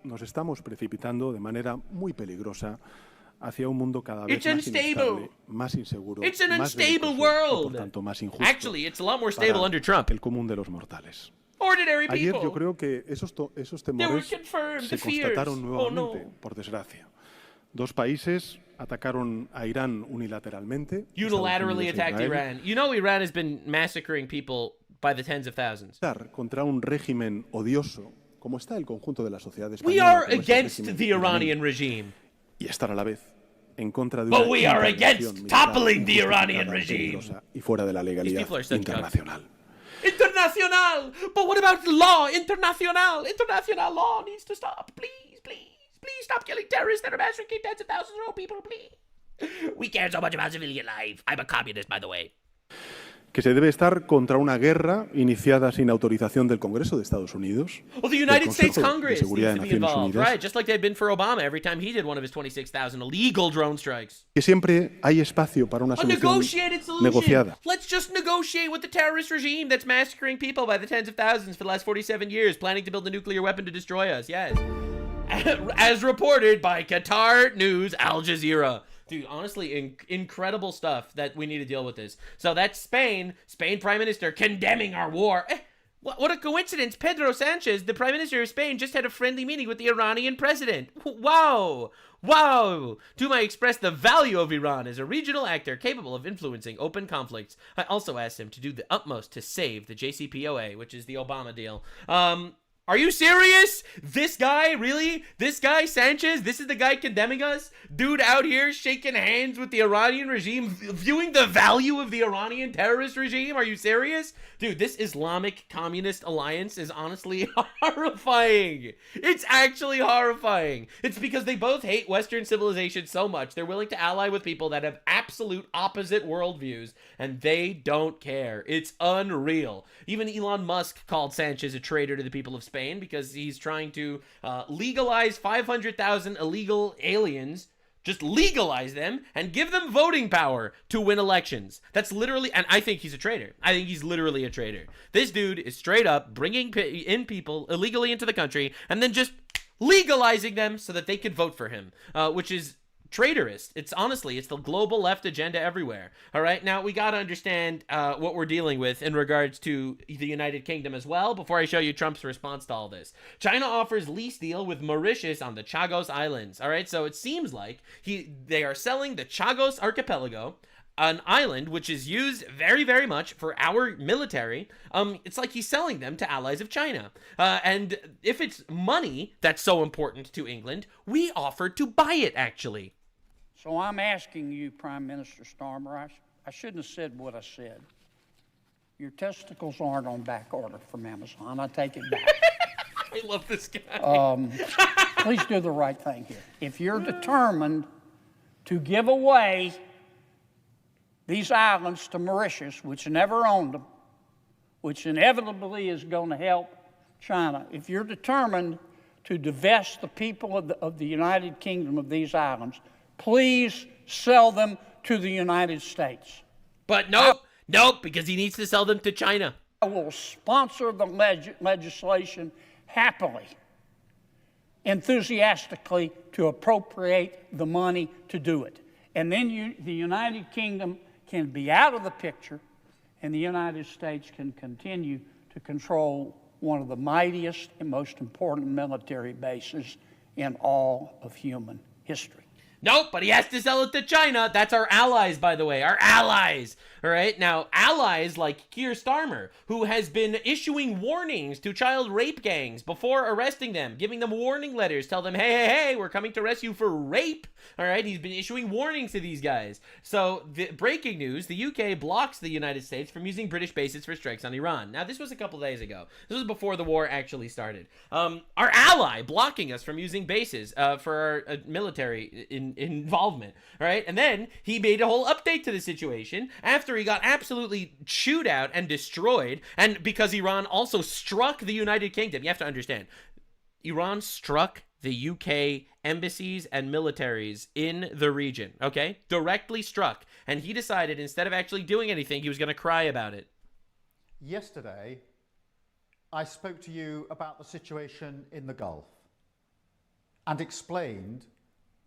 Nos estamos precipitando de manera muy peligrosa hacia un mundo cada vez más inestable, más inseguro, it's an más unstable belicoso, world. Y por tanto más injusto. Actually, it's a lot more stable under Trump. El común de los mortales. Ordinary people. Ayer yo creo que esos temores se constataron nuevamente, por desgracia. Dos países atacaron a Irán unilateralmente. Unilaterally attacked Iran. You know Iran has been massacring people by the tens of thousands. Contra un régimen odioso, como está el conjunto de la sociedad española. We are against the Iranian regime. Y estar a la vez en contra de But we are against toppling the Iranian regime. Y fuera de la legalidad internacional. International! But what about law? International! International law needs to stop. Please, please, please stop killing terrorists that are massacring tens of thousands of people, please. We care so much about civilian life. I'm a communist, by the way. Que se debe estar contra una guerra iniciada sin autorización del Congreso de Estados Unidos. Well, the United States Congress needs to be involved, right? Just like they've been for Obama every time he did one of his 26,000 illegal drone strikes. Que siempre hay espacio para una solución negociada. Let's just negotiate with the terrorist regime that's massacring people by the tens of thousands for the last 47 years, planning to build a nuclear weapon to destroy us. Yes. As reported by Qatar News Al Jazeera. Dude, honestly, incredible stuff that we need to deal with this. So that's Spain Prime Minister condemning our war. What a coincidence. Pedro Sanchez, the Prime Minister of Spain, just had a friendly meeting with the Iranian president. Wow. Wow. Duma expressed the value of Iran as a regional actor capable of influencing open conflicts. I also asked him to do the utmost to save the JCPOA, which is the Obama deal. Are you serious? This guy, really? This guy, Sanchez, this is the guy condemning us? Dude out here shaking hands with the Iranian regime, viewing the value of the Iranian terrorist regime? Are you serious? Dude, this Islamic Communist Alliance is honestly horrifying. It's actually horrifying. It's because they both hate Western civilization so much, they're willing to ally with people that have absolute opposite worldviews, and they don't care. It's unreal. Even Elon Musk called Sanchez a traitor to the people of Spain because he's trying to legalize 500,000 illegal aliens, just legalize them and give them voting power to win elections. That's literally, and I think he's a traitor. I think he's literally a traitor. This dude is straight up bringing in people illegally into the country and then just legalizing them so that they could vote for him, which is traitorous. It's honestly, it's the global left agenda everywhere. All right, now we got to understand what we're dealing with in regards to the United Kingdom as well before I show you Trump's response to all this. China offers lease deal with Mauritius on the Chagos Islands. All right, so it seems like they are selling the Chagos Archipelago, an island which is used very, very much for our military. It's like he's selling them to allies of China. And if it's money that's so important to England, we offered to buy it, actually. So I'm asking you, Prime Minister Starmer, I shouldn't have said what I said. Your testicles aren't on back order from Amazon. I take it back. I love this guy. Please do the right thing here. If you're determined to give away these islands to Mauritius, which never owned them, which inevitably is going to help China, if you're determined to divest the people of the United Kingdom of these islands, please sell them to the United States. But nope, because he needs to sell them to China. I will sponsor the legislation happily, enthusiastically, to appropriate the money to do it. And then the United Kingdom can be out of the picture, and the United States can continue to control one of the mightiest and most important military bases in all of human history. Nope, but he has to sell it to China. That's our allies, by the way. Our allies. All right? Now, allies like Keir Starmer, who has been issuing warnings to child rape gangs before arresting them, giving them warning letters, tell them, hey, we're coming to arrest you for rape. All right? He's been issuing warnings to these guys. So, the breaking news, the UK blocks the United States from using British bases for strikes on Iran. Now, this was a couple days ago. This was before the war actually started. Our ally blocking us from using bases for our military involvement, all right? And then he made a whole update to the situation after he got absolutely chewed out and destroyed, and because Iran also struck the United Kingdom. You have to understand, Iran struck the UK embassies and militaries in the region, okay? Directly struck. And he decided, instead of actually doing anything, he was going to cry about it. Yesterday, I spoke to you about the situation in the Gulf and explained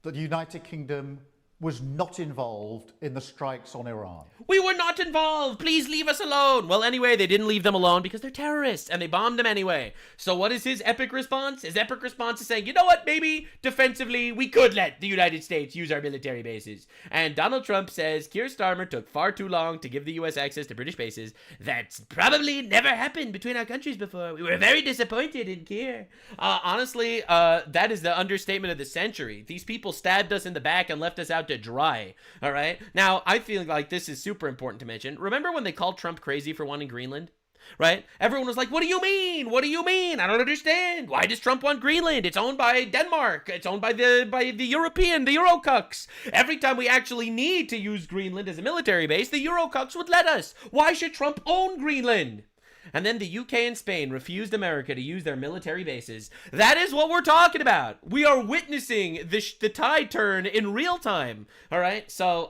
that the United Kingdom was not involved in the strikes on Iran. We were not involved. Please leave us alone. Well, anyway, they didn't leave them alone because they're terrorists and they bombed them anyway. So what is his epic response? His epic response is saying, you know what, maybe defensively we could let the United States use our military bases. And Donald Trump says Keir Starmer took far too long to give the US access to British bases. That's probably never happened between our countries before. We were very disappointed in Keir. Honestly, that is the understatement of the century. These people stabbed us in the back and left us out to dry. All right. Now, I feel like this is super important to mention. Remember when they called Trump crazy for wanting Greenland? Right? Everyone was like, what do you mean? What do you mean? I don't understand. Why does Trump want Greenland? It's owned by Denmark. It's owned by the European, the Eurocucks. Every time we actually need to use Greenland as a military base, the Eurocucks would let us. Why should Trump own Greenland? And then the UK and Spain refused America to use their military bases. That is what we're talking about. We are witnessing the tide turn in real time. All right. So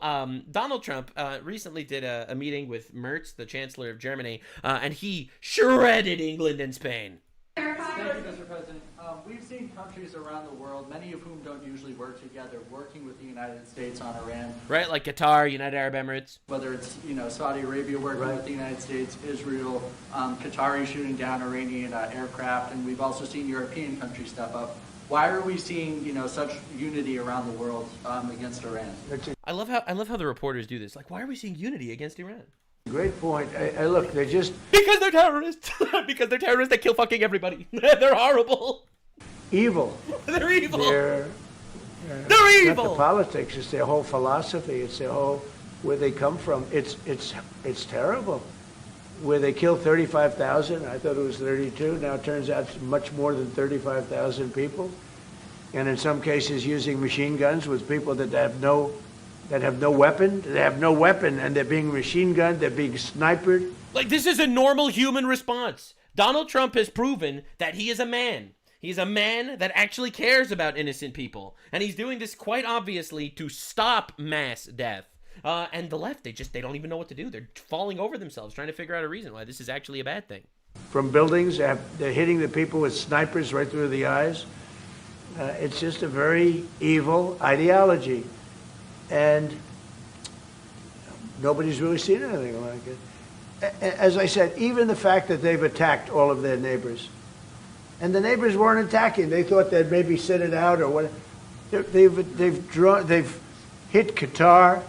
Donald Trump recently did a meeting with Merz, the Chancellor of Germany, and he shredded England and Spain. Thank you, Mr. President. We've seen countries around the world, many of whom don't usually work together, working with the United States on Iran. Right, like Qatar, United Arab Emirates. Whether it's, Saudi Arabia working with the United States, Israel, Qatari shooting down Iranian aircraft, and we've also seen European countries step up. Why are we seeing, such unity around the world against Iran? I love how the reporters do this. Like, why are we seeing unity against Iran? Great point. Look, they're just... Because they're terrorists. Because they're terrorists that kill fucking everybody. They're horrible. Evil. They're evil. They're evil. Not the politics. It's their whole philosophy. It's their whole... where they come from. It's terrible. Where they killed 35,000. I thought it was 32. Now it turns out it's much more than 35,000 people. And in some cases using machine guns with people that have no weapon. They have no weapon, and they're being machine gunned. They're being sniped. Like, this is a normal human response. Donald Trump has proven that he is a man. He's a man that actually cares about innocent people. And he's doing this quite obviously to stop mass death. And the left, they don't even know what to do. They're falling over themselves trying to figure out a reason why this is actually a bad thing. From buildings, they're hitting the people with snipers right through the eyes. It's just a very evil ideology. And nobody's really seen anything like it. As I said, even the fact that they've attacked all of their neighbors, and the neighbors weren't attacking. They thought they'd maybe sit it out or what. They've hit Qatar,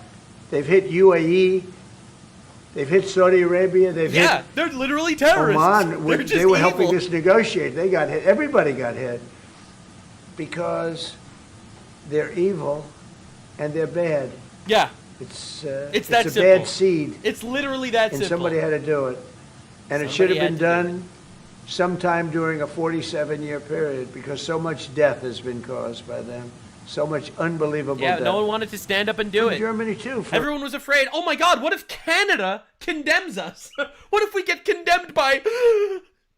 they've hit UAE, they've hit Saudi Arabia. They're literally terrorists. Oman, they were helping us negotiate. They got hit. Everybody got hit because they're evil. And they're bad. Yeah. It's that a simple. bad seed. It's literally that simple. And somebody had to do it. And it should have been done sometime during a 47-year period because so much death has been caused by them. So much unbelievable death. Yeah, no one wanted to stand up and do it. Germany, too. Everyone was afraid. Oh, my God, what if Canada condemns us? What if we get condemned by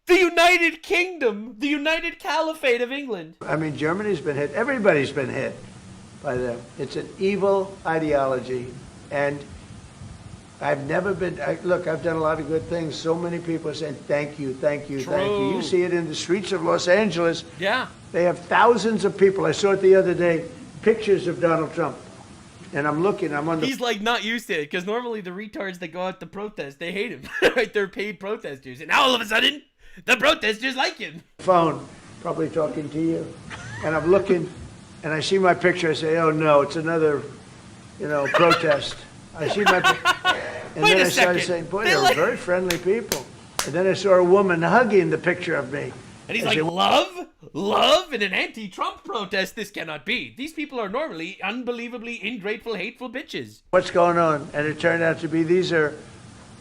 the United Kingdom, the United Caliphate of England? I mean, Germany's been hit. Everybody's been hit by them. It's an evil ideology, and I've never been, look, I've done a lot of good things. So many people are saying, thank you, thank you, thank you. You see it in the streets of Los Angeles. Yeah. They have thousands of people. I saw it the other day, pictures of Donald Trump. And I'm looking, I'm on the... He's like not used to it, because normally the retards that go out to protest, they hate him. Right? They're paid protesters. And now all of a sudden, the protesters like him. Phone, probably talking to you. And I'm looking, and I see my picture. I say, oh no, it's another, protest. I see my picture. And then I started saying, boy, they're very friendly people. And then I saw a woman hugging the picture of me. And he's like, love in an anti-Trump protest? This cannot be. These people are normally unbelievably ingrateful, hateful bitches. What's going on? And it turned out to be these are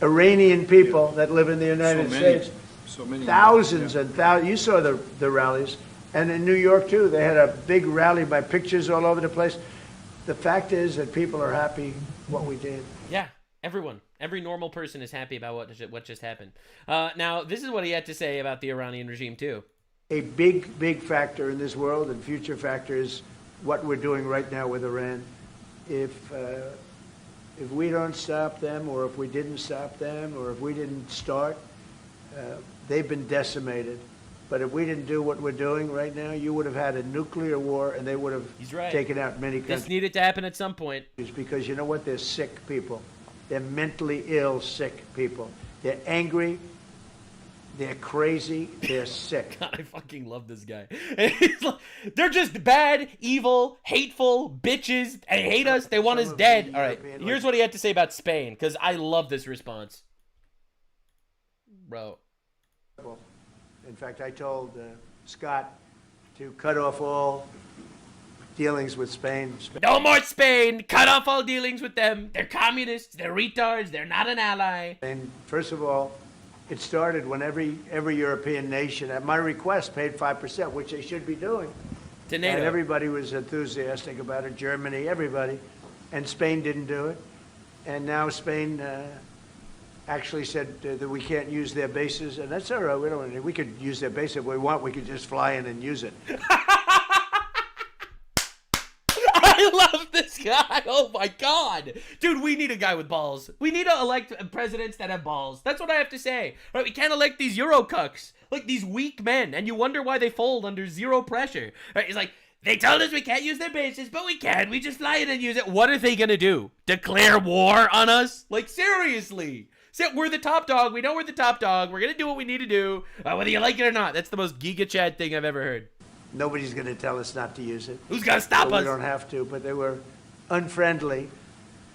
Iranian people that live in the United States. So many. Thousands and thousands. You saw the rallies. And in New York, too, they had a big rally by pictures all over the place. The fact is that people are happy what we did. Yeah, everyone. Every normal person is happy about what just happened. Now, this is what he had to say about the Iranian regime, too. A big, big factor in this world and future factor is what we're doing right now with Iran. If we don't stop them, or if we didn't stop them, or if we didn't start, they've been decimated. But if we didn't do what we're doing right now, you would have had a nuclear war, and they would have taken out many countries. This needed to happen at some point. Because you know what? They're sick people. They're mentally ill, sick people. They're angry. They're crazy. They're sick. God, I fucking love this guy. They're just bad, evil, hateful bitches. They hate us. They want us dead. All right, here's what he had to say about Spain, because I love this response. Bro. In fact, I told Scott to cut off all dealings with Spain. No more Spain! Cut off all dealings with them. They're communists. They're retards. They're not an ally. And first of all, it started when every European nation, at my request, paid 5%, which they should be doing. To NATO. And everybody was enthusiastic about it. Germany, everybody. And Spain didn't do it. And now Spain actually said that we can't use their bases, and that's all right. We could use their base if we want. We could just fly in and use it. I love this guy. Oh my God. Dude, we need a guy with balls. We need to elect presidents that have balls. That's what I have to say. Right? We can't elect these Euro cucks, like these weak men, and you wonder why they fold under zero pressure. Right? It's like, they told us we can't use their bases, but we can. We just fly in and use it. What are they gonna do? Declare war on us? Like, seriously. We're the top dog. We know we're the top dog. We're gonna do what we need to do, whether you like it or not. That's the most Giga Chad thing I've ever heard. Nobody's going to tell us not to use it. Who's going to stop us? We don't have to, but they were unfriendly.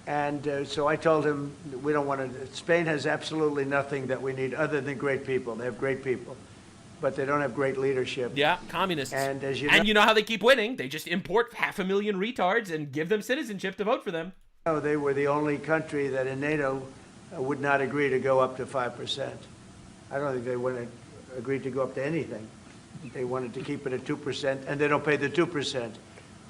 And so I told him, we don't want to, Spain has absolutely nothing that we need other than great people. They have great people, but they don't have great leadership. Yeah, communists. And as you know how they keep winning? They just import 500,000 retards and give them citizenship to vote for them. No, they were the only country that in NATO would not agree to go up to 5%. I don't think they would have agreed to go up to anything. They wanted to keep it at 2%, and they don't pay the 2%.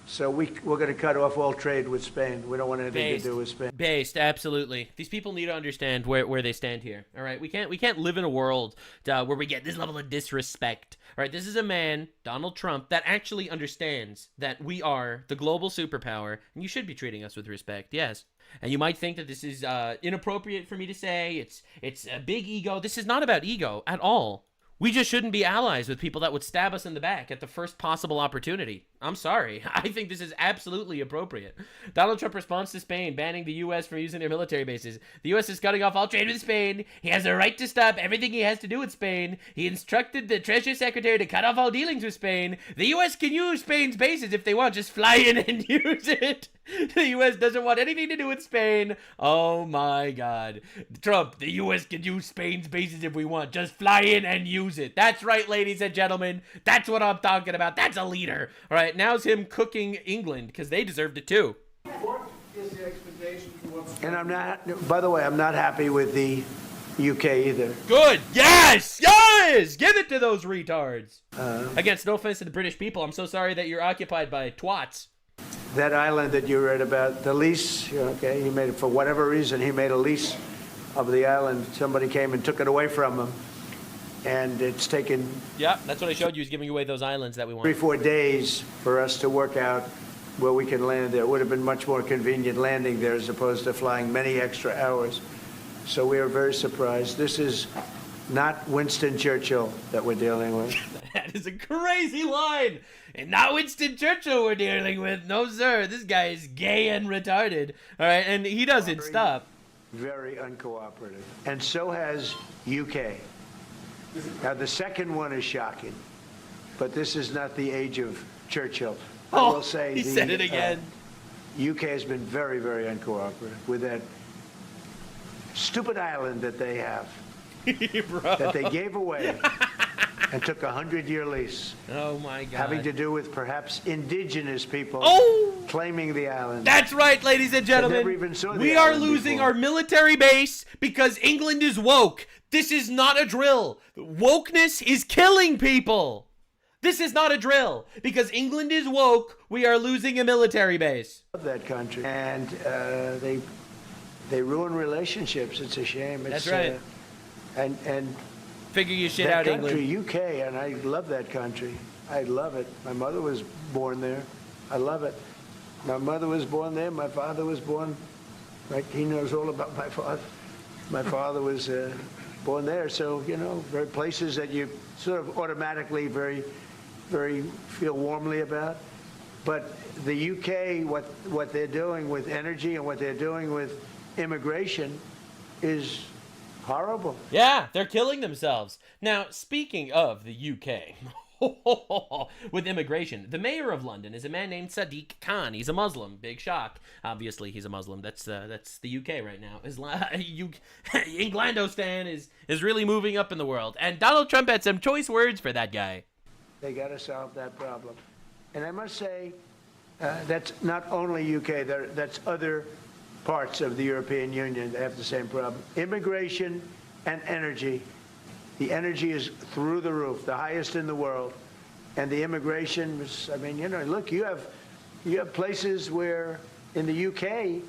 So we're going to cut off all trade with Spain. We don't want anything to do with Spain. Based, absolutely. These people need to understand where they stand here. All right, we can't live in a world where we get this level of disrespect. All right, this is a man, Donald Trump, that actually understands that we are the global superpower, and you should be treating us with respect. Yes. And you might think that this is inappropriate for me to say. It's a big ego. This is not about ego at all. We just shouldn't be allies with people that would stab us in the back at the first possible opportunity. I'm sorry. I think this is absolutely appropriate. Donald Trump responds to Spain banning the U.S. from using their military bases. The U.S. is cutting off all trade with Spain. He has the right to stop everything he has to do with Spain. He instructed the Treasury Secretary to cut off all dealings with Spain. The U.S. can use Spain's bases if they want. Just fly in and use it. The U.S. doesn't want anything to do with Spain. Oh my God. Trump, the U.S. can use Spain's bases if we want. Just fly in and use it. That's right, ladies and gentlemen. That's what I'm talking about. That's a leader. All right, now's him cooking England because they deserved it too. What is the expectation for what's... And I'm not, by the way, I'm not happy with the UK either. Good. Yes. Yes. Give it to those retards. Against no offense to the British people, I'm so sorry that you're occupied by twats. That island that you read about, the lease, okay, he made it for whatever reason, he made a lease of the island. Somebody came and took it away from him. And it's taken... Yeah, that's what I showed you, is giving away those islands that we want. 3-4 days for us to work out where we can land there. It would have been much more convenient landing there as opposed to flying many extra hours. So we are very surprised. This is not Winston Churchill that we're dealing with. That is a crazy line. And not Winston Churchill we're dealing with. No, sir. This guy is gay and retarded. All right, and he doesn't stop. Very uncooperative. And so has UK. Now, the second one is shocking, but this is not the age of Churchill. I will say he said it again. UK has been very, very uncooperative with that stupid island that they have, that they gave away and took a 100-year lease. Oh, my God. Having to do with perhaps indigenous people claiming the island. That's right, ladies and gentlemen. Never even saw the We are island losing before. our military base because England is woke. This is not a drill. Wokeness is killing people. This is not a drill. Because England is woke, we are losing a military base. Love that country. And they ruin relationships. It's a shame. That's right. And figure your shit that out, country, England. UK, and I love that country. I love it. My mother was born there. I love it. My mother was born there. My father was born. Right? He knows all about my father. My father was born there. So, you know, very places that you sort of automatically very feel warmly about. But the UK, what they're doing with energy and what they're doing with immigration is horrible. Yeah, they're killing themselves. Now, speaking of the UK, with immigration, the mayor of London is a man named Sadiq Khan. He's a Muslim. Big shock. Obviously, he's a Muslim. That's the UK right now. Englandostan is really moving up in the world. And Donald Trump had some choice words for that guy. They got to solve that problem. And I must say, that's not only UK, that's other parts of the European Union that have the same problem. Immigration and energy. The energy is through the roof, the highest in the world. And the immigration is, I mean, you know, look, you have places where in the UK,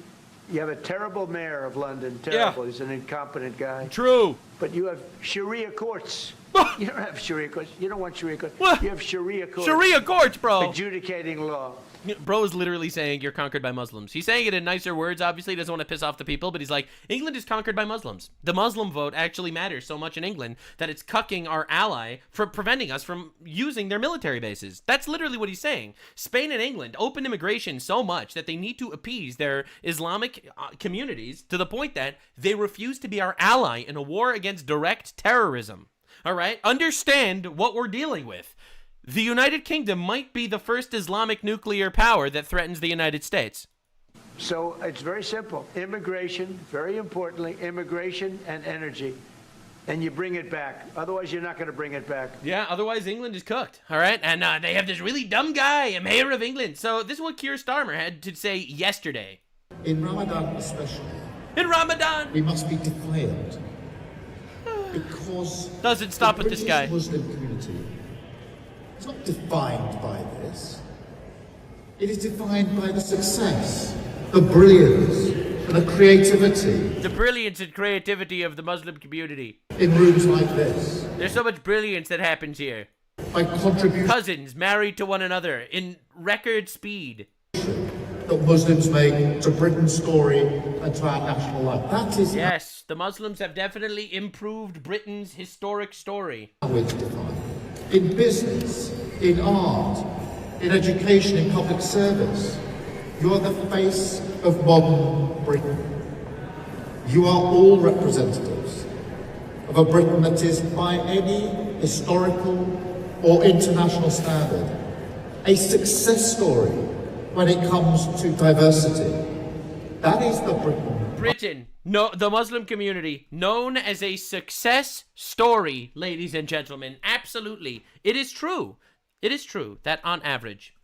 you have a terrible mayor of London, terrible. Yeah. He's an incompetent guy. True. But you have Sharia courts. You don't have Sharia courts. You don't want Sharia courts. What? You have Sharia courts. Sharia courts, bro. Adjudicating law. Bro is literally saying you're conquered by Muslims. He's saying it in nicer words, obviously. He doesn't want to piss off the people, but he's like, England is conquered by Muslims. The Muslim vote actually matters so much in England that it's cucking our ally for preventing us from using their military bases. That's literally what he's saying. Spain and England open immigration so much that they need to appease their Islamic communities to the point that they refuse to be our ally in a war against direct terrorism. All right? Understand what we're dealing with. The United Kingdom might be the first Islamic nuclear power that threatens the United States. So it's very simple. Immigration, very importantly, immigration and energy. And you bring it back. Otherwise, you're not going to bring it back. Yeah, otherwise England is cooked. All right? And they have this really dumb guy, a mayor of England. So this is what Keir Starmer had to say yesterday. In Ramadan especially. In Ramadan. We must be defiant. Because doesn't stop with this guy. The Muslim community is not defined by this. It is defined by the success, the brilliance, and the creativity. The brilliance and creativity of the Muslim community. In rooms like this. There's so much brilliance that happens here. By contribution. Cousins married to one another in record speed. That Muslims make to Britain's story and to our national life. That is. Yes, the Muslims have definitely improved Britain's historic story. How it's defined. In business, in art, in education, in public service. You are the face of modern Britain. You are all representatives of a Britain that is, by any historical or international standard, a success story when it comes to diversity. That is the Britain, no, the Muslim community, known as a success story, ladies and gentlemen. Absolutely. It is true. It is true that on average,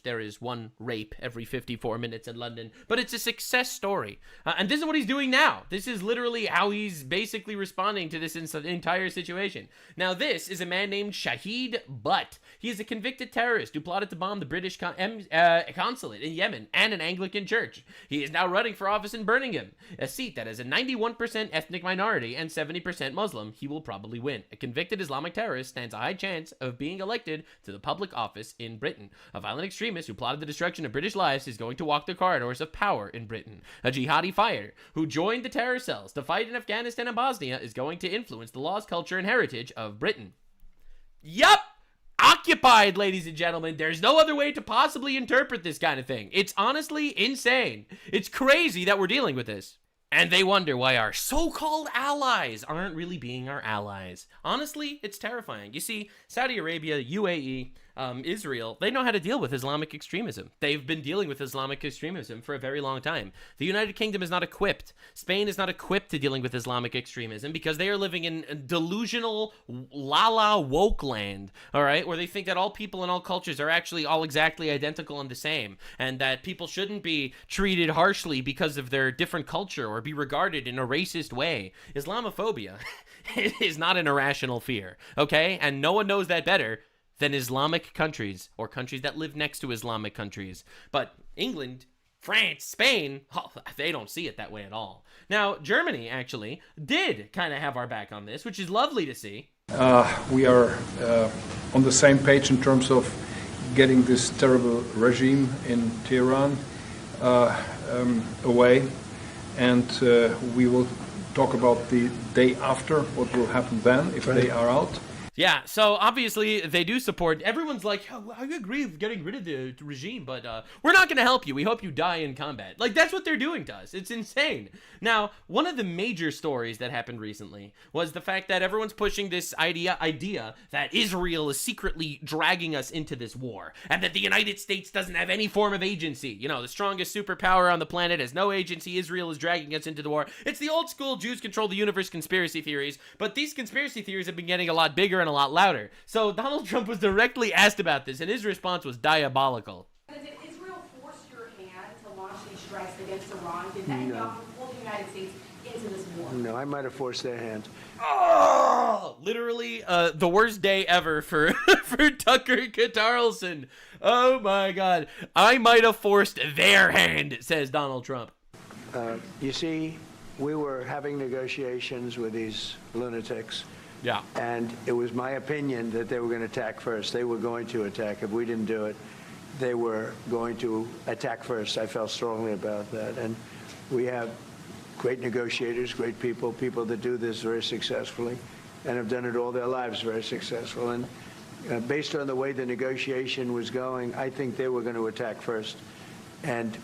there is one rape every 54 minutes in London, but it's a success story. And this is what he's doing now. This is literally how he's basically responding to this entire situation. Now, this is a man named Shahid Butt. He is a convicted terrorist who plotted to bomb the British consulate in Yemen and an Anglican church. He is now running for office in Birmingham, a seat that has a 91% ethnic minority and 70% Muslim. He will probably win. A convicted Islamic terrorist stands a high chance of being elected to the public office in Britain. A violent extremist who plotted the destruction of British lives is going to walk the corridors of power in Britain. A jihadi fighter who joined the terror cells to fight in Afghanistan and Bosnia is going to influence the laws, culture, and heritage of Britain. Yup! Occupied, ladies and gentlemen. There's no other way to possibly interpret this kind of thing. It's honestly insane. It's crazy that we're dealing with this. And they wonder why our so-called allies aren't really being our allies. Honestly, it's terrifying. You see, Saudi Arabia, UAE, Israel, they know how to deal with Islamic extremism. They've been dealing with Islamic extremism for a very long time. The United Kingdom is not equipped. Spain is not equipped to dealing with Islamic extremism because they are living in delusional la-la woke land, all right, where they think that all people and all cultures are actually all exactly identical and the same, and that people shouldn't be treated harshly because of their different culture or be regarded in a racist way. Islamophobia is not an irrational fear, okay? And no one knows that better than Islamic countries or countries that live next to Islamic countries. But England, France, Spain, oh, they don't see it that way at all. Now, Germany actually did kind of have our back on this, which is lovely to see. We are on the same page in terms of getting this terrible regime in Tehran away. And we will talk about the day after, what will happen then if they are out. Yeah, so obviously they do support. Everyone's like, oh, I agree with getting rid of the regime, but we're not going to help you. We hope you die in combat. Like, that's what they're doing to us. It's insane. Now, one of the major stories that happened recently was the fact that everyone's pushing this idea that Israel is secretly dragging us into this war, and that the United States doesn't have any form of agency. You know, the strongest superpower on the planet has no agency. Israel is dragging us into the war. It's the old school Jews control the universe conspiracy theories, but these conspiracy theories have been getting a lot bigger and a lot louder. So Donald Trump was directly asked about this, and his response was diabolical. Did Israel force your hand to launch these strikes against Iran? Did that pull the United States into this war? No, I might have forced their hand. Oh, literally the worst day ever for for Tucker Carlson. Oh my God, I might have forced their hand, says Donald Trump. You see, we were having negotiations with these lunatics. Yeah. And it was my opinion that they were going to attack first. They were going to attack. If we didn't do it, they were going to attack first. I felt strongly about that. And we have great negotiators, great people that do this very successfully and have done it all their lives very successful. And based on the way the negotiation was going, I think they were going to attack first. And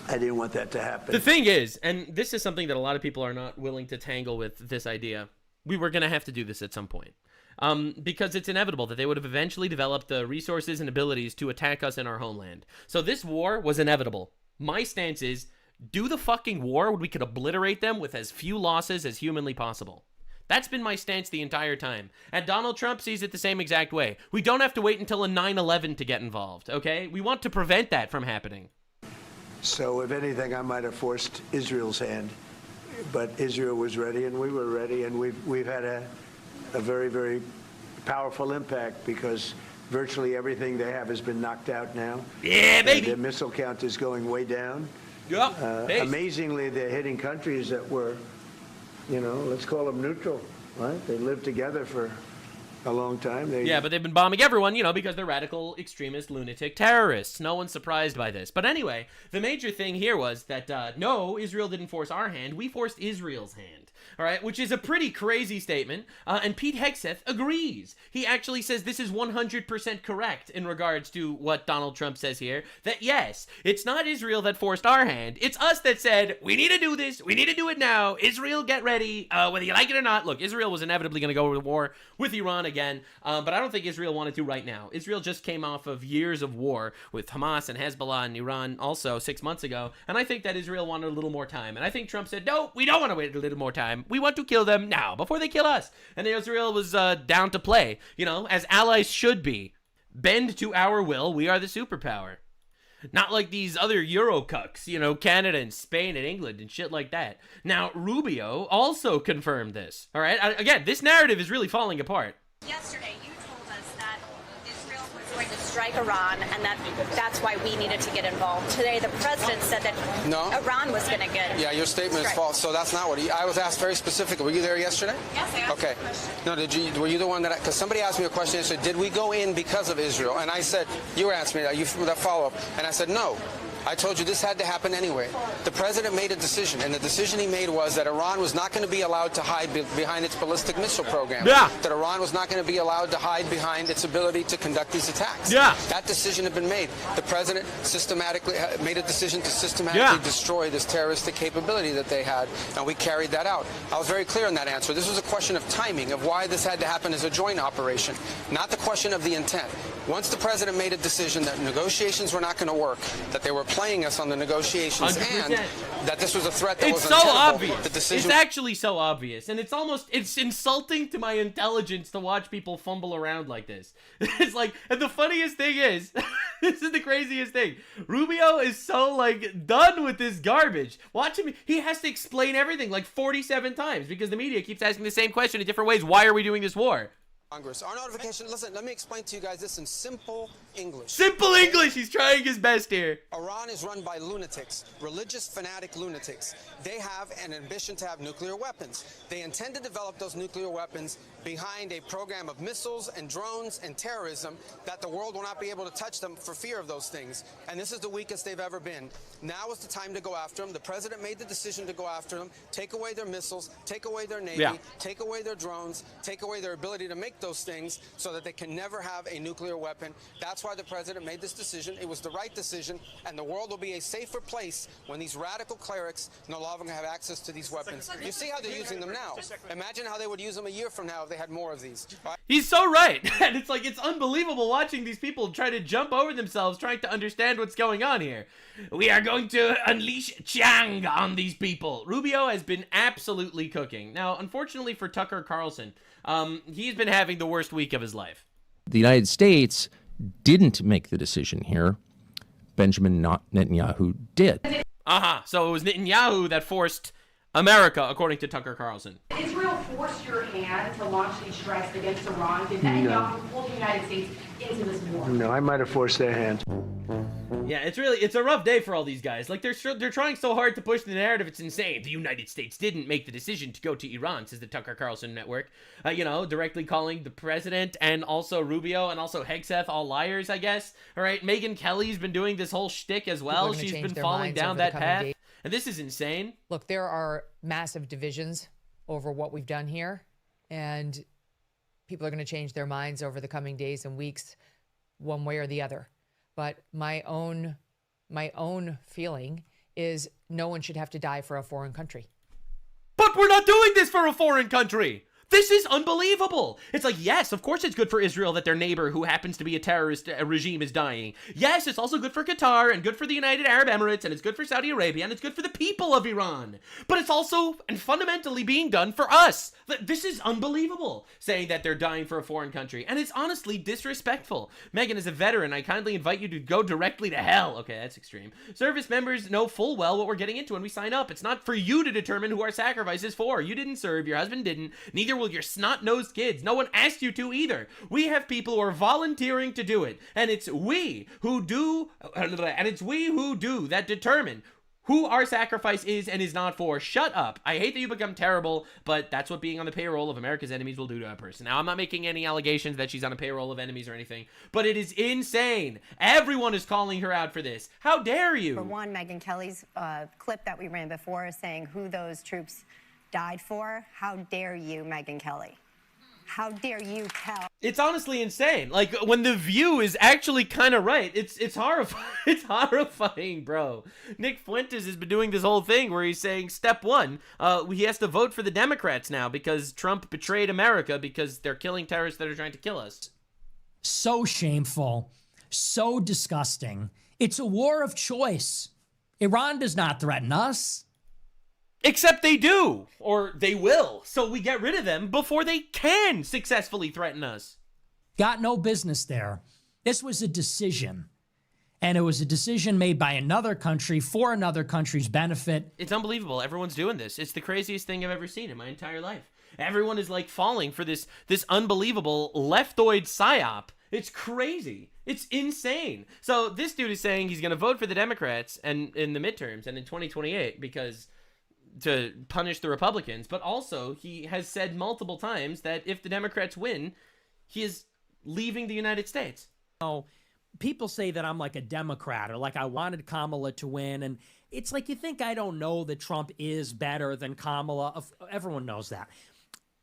I didn't want that to happen. The thing is, and this is something that a lot of people are not willing to tangle with this idea, we were going to have to do this at some point. Because it's inevitable that they would have eventually developed the resources and abilities to attack us in our homeland. So this war was inevitable. My stance is, do the fucking war when we could obliterate them with as few losses as humanly possible. That's been my stance the entire time. And Donald Trump sees it the same exact way. We don't have to wait until a 9/11 to get involved, okay? We want to prevent that from happening. So if anything, I might have forced Israel's hand. But Israel was ready, and we were ready, and we've had a very, very powerful impact because virtually everything they have has been knocked out now. Yeah, baby. Their missile count is going way down. Yep. Amazingly, they're hitting countries that were, you know, let's call them neutral, right? They lived together for a long time. Yeah, but they've been bombing everyone, you know, because they're radical, extremist, lunatic terrorists. No one's surprised by this. But anyway, the major thing here was that, no, Israel didn't force our hand. We forced Israel's hand, all right, which is a pretty crazy statement. And Pete Hegseth agrees. He actually says this is 100% correct in regards to what Donald Trump says here, that yes, it's not Israel that forced our hand. It's us that said, we need to do this. We need to do it now. Israel, get ready. Whether you like it or not. Look, Israel was inevitably going to go to war with Iran again, but I don't think Israel wanted to right now. Israel just came off of years of war with Hamas and Hezbollah and Iran also 6 months ago, and I think that Israel wanted a little more time. And I think Trump said, no, we don't want to wait a little more time. We want to kill them now, before they kill us. And Israel was down to play, you know, as allies should be. Bend to our will, we are the superpower. Not like these other Eurocucks, you know, Canada and Spain and England and shit like that. Now, Rubio also confirmed this, all right? Again, this narrative is really falling apart. Yesterday, you told us that Israel was going to strike Iran, and that's why we needed to get involved. Today, the president said that Iran was going to get. Yeah, your statement is false. So that's not what I was asked very specifically. Were you there yesterday? Yes, I asked. Okay. No, were you the one that? Because somebody asked me a question yesterday. Did we go in because of Israel? And I said, you were asking me that follow up, and I said no. I told you this had to happen anyway. The president made a decision, and the decision he made was that Iran was not going to be allowed to hide behind its ballistic missile program. Yeah. That Iran was not going to be allowed to hide behind its ability to conduct these attacks. Yeah. That decision had been made. The president systematically made a decision to systematically destroy this terroristic capability that they had, and we carried that out. I was very clear in that answer. This was a question of timing, of why this had to happen as a joint operation, not the question of the intent. Once the president made a decision that negotiations were not going to work, that they were playing us on the negotiations, 100%. and that this was a threat that It's was so untenable, obvious. the decision. It's actually so obvious, and it's insulting to my intelligence to watch people fumble around like this. It's like, and the funniest thing is, this is the craziest thing. Rubio is so like done with this garbage. Watch him. He has to explain everything like 47 times because the media keeps asking the same question in different ways. Why are we doing this war? Congress. Our notification, listen, let me explain to you guys this in simple English. Simple English. He's trying his best here. Iran is run by lunatics, religious fanatic lunatics. They have an ambition to have nuclear weapons. They intend to develop those nuclear weapons behind a program of missiles and drones and terrorism that the world will not be able to touch them for fear of those things. And this is the weakest they've ever been. Now is the time to go after them. The president made the decision to go after them, take away their missiles, take away their navy, take away their drones, take away their ability to make those things so that they can never have a nuclear weapon. That's why the president made this decision. It was the right decision, and the world will be a safer place when these radical clerics no longer have access to these weapons. You see how they're using them now. Imagine how they would use them a year from now if they had more of these. He's so right. And it's like, it's unbelievable watching these people try to jump over themselves trying to understand what's going on here. We are going to unleash Chang on these people. Rubio has been absolutely cooking. Now, unfortunately for Tucker Carlson, he's been having the worst week of his life. The United States didn't make the decision here. Benjamin Netanyahu did. So it was Netanyahu that forced America, according to Tucker Carlson. Israel forced your hand to launch these strikes against Iran. Did Netanyahu pull the United States into this war? No, I might have forced their hand. Yeah, it's a rough day for all these guys. Like, they're trying so hard to push the narrative, it's insane. The United States didn't make the decision to go to Iran, says the Tucker Carlson network. Directly calling the president and also Rubio and also Hegseth all liars, I guess. All right, Megyn Kelly's been doing this whole shtick as well. She's been falling down that path. And this is insane. Look, there are massive divisions over what we've done here, and people are going to change their minds over the coming days and weeks, one way or the other. But my own feeling is no one should have to die for a foreign country. But we're not doing this for a foreign country. This is unbelievable. It's like, yes, of course it's good for Israel that their neighbor who happens to be a terrorist regime is dying. Yes, it's also good for Qatar and good for the United Arab Emirates and it's good for Saudi Arabia and it's good for the people of Iran. But it's also and fundamentally being done for us. This is unbelievable, saying that they're dying for a foreign country. And it's honestly disrespectful. Megan is a veteran. I kindly invite you to go directly to hell. Okay, that's extreme. Service members know full well what we're getting into when we sign up. It's not for you to determine who our sacrifice is for. You didn't serve. Your husband didn't. Neither will your snot-nosed kids. No one asked you to either. We have people who are volunteering to do it, and it's we who do that determine who our sacrifice is and is not for. Shut up. I hate that you become terrible, but that's what being on the payroll of America's enemies will do to a person. Now, I'm not making any allegations that she's on a payroll of enemies or anything, but it is insane. Everyone is calling her out for this. How dare you? For one, Megyn Kelly's clip that we ran before saying who those troops died for. How dare you, Megyn Kelly? How dare you tell? It's honestly insane. Like, when the View is actually kind of right. It's horrifying. It's horrifying, bro. Nick Fuentes has been doing this whole thing where he's saying, step one, he has to vote for the Democrats now because Trump betrayed America because they're killing terrorists that are trying to kill us. So shameful. So disgusting. It's a war of choice. Iran does not threaten us. Except they do, or they will, so we get rid of them before they can successfully threaten us. Got no business there. This was a decision, and it was a decision made by another country for another country's benefit. It's unbelievable. Everyone's doing this. It's the craziest thing I've ever seen in my entire life. Everyone is like falling for this unbelievable leftoid psyop. It's crazy. It's insane. So this dude is saying he's going to vote for the Democrats and in the midterms and in 2028 because to punish the Republicans. But also he has said multiple times that if the Democrats win, he is leaving the United States. Oh, people say that I'm like a Democrat or like I wanted Kamala to win. And it's like, you think I don't know that Trump is better than Kamala. Everyone knows that.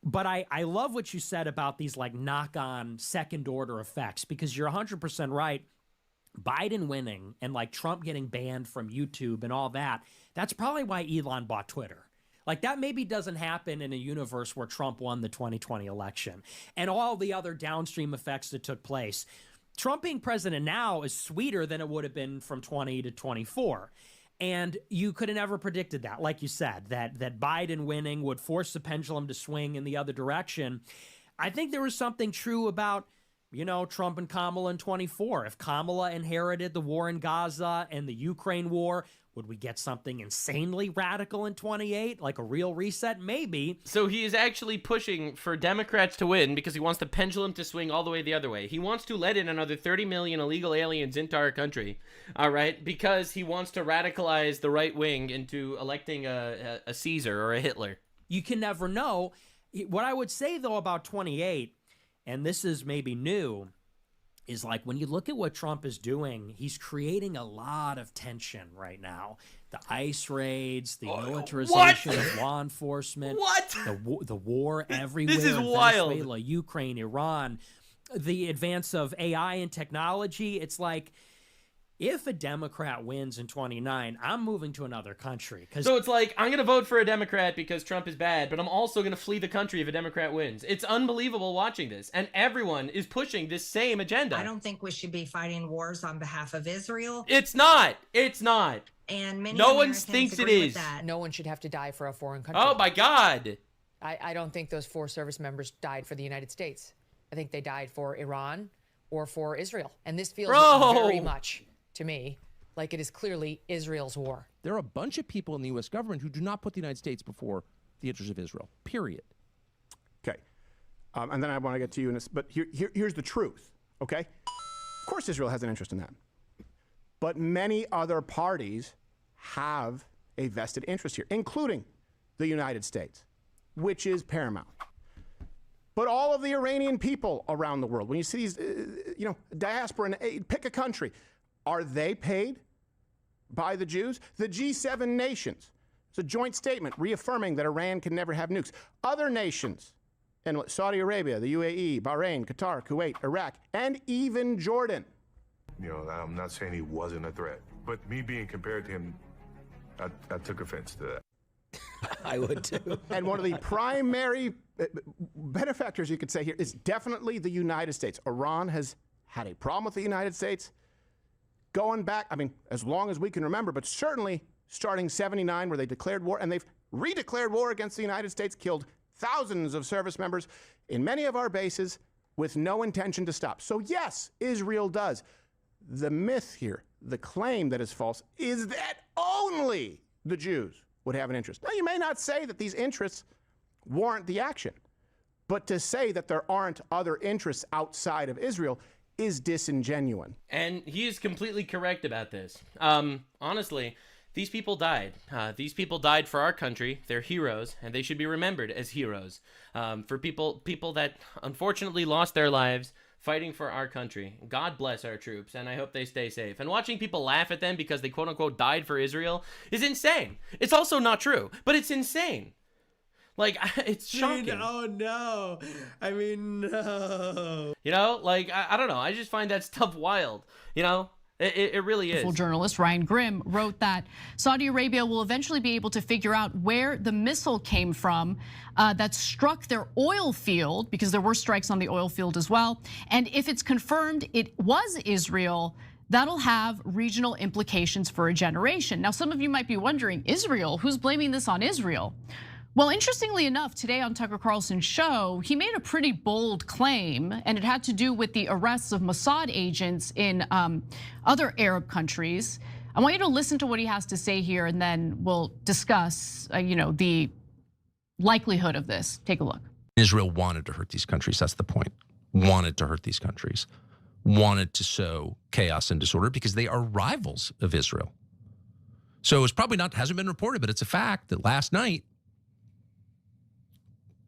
But I love what you said about these like knock-on second-order effects, because you're 100% right. Biden winning and like Trump getting banned from YouTube and all that, that's probably why Elon bought Twitter. Like that maybe doesn't happen in a universe where Trump won the 2020 election and all the other downstream effects that took place. Trump being president now is sweeter than it would have been from 20 to 24. And you could have never predicted that, like you said, that Biden winning would force the pendulum to swing in the other direction. I think there was something true about, you know, Trump and Kamala in 24. If Kamala inherited the war in Gaza and the Ukraine war, would we get something insanely radical in 28, like a real reset? Maybe. So he is actually pushing for Democrats to win because he wants the pendulum to swing all the way the other way. He wants to let in another 30 million illegal aliens into our country, all right, because he wants to radicalize the right wing into electing a Caesar or a Hitler. You can never know. What I would say, though, about 28, and this is maybe new, is like when you look at what Trump is doing, he's creating a lot of tension right now. The ICE raids, the militarization of law enforcement, the war everywhere. This is wild. Venezuela, Ukraine, Iran, the advance of AI and technology. It's like, if a Democrat wins in 29, I'm moving to another country. So it's like, I'm going to vote for a Democrat because Trump is bad, but I'm also going to flee the country if a Democrat wins. It's unbelievable watching this. And everyone is pushing this same agenda. I don't think we should be fighting wars on behalf of Israel. It's not. It's not. And many no one Americans thinks it agree with is. that. No one should have to die for a foreign country. Oh, my God. I don't think those 4 service members died for the United States. I think they died for Iran or for Israel. And this feels very much, to me, like it is clearly Israel's war. There are a bunch of people in the U.S. government who do not put the United States before the interests of Israel, period. Okay. And then I want to get to you in this, but here's the truth, okay? Of course Israel has an interest in that. But many other parties have a vested interest here, including the United States, which is paramount. But all of the Iranian people around the world, when you see these, diaspora, and pick a country, are they paid by the Jews? The G7 nations. It's a joint statement reaffirming that Iran can never have nukes. Other nations, and Saudi Arabia, the UAE, Bahrain, Qatar, Kuwait, Iraq, and even Jordan. You know, I'm not saying he wasn't a threat, but me being compared to him, I took offense to that. I would too. And one of the primary benefactors, you could say here, is definitely the United States. Iran has had a problem with the United States going back, I mean, as long as we can remember, but certainly starting 79, where they declared war, and they've redeclared war against the United States, killed thousands of service members in many of our bases with no intention to stop. So yes, Israel does. The myth here, the claim that is false, is that only the Jews would have an interest. Now, you may not say that these interests warrant the action, but to say that there aren't other interests outside of Israel is disingenuous. And he is completely correct about this. Honestly, these people died. These people died for our country. They're heroes, and they should be remembered as heroes. For people that unfortunately lost their lives fighting for our country. God bless our troops, and I hope they stay safe. And watching people laugh at them because they quote-unquote died for Israel is insane. It's also not true, but it's insane. Like, it's shocking. Dude, oh no. I mean, no. You know, like, I don't know. I just find that stuff wild. You know, it really is. Journalist Ryan Grimm wrote that Saudi Arabia will eventually be able to figure out where the missile came from that struck their oil field, because there were strikes on the oil field as well. And if it's confirmed it was Israel, that'll have regional implications for a generation. Now, some of you might be wondering, Israel, who's blaming this on Israel? Well, interestingly enough, today on Tucker Carlson's show, he made a pretty bold claim, and it had to do with the arrests of Mossad agents in other Arab countries. I want you to listen to what he has to say here, and then we'll discuss, the likelihood of this. Take a look. Israel wanted to hurt these countries. That's the point. Wanted to hurt these countries. wanted to sow chaos and disorder because they are rivals of Israel. So it's probably hasn't been reported, but it's a fact that last night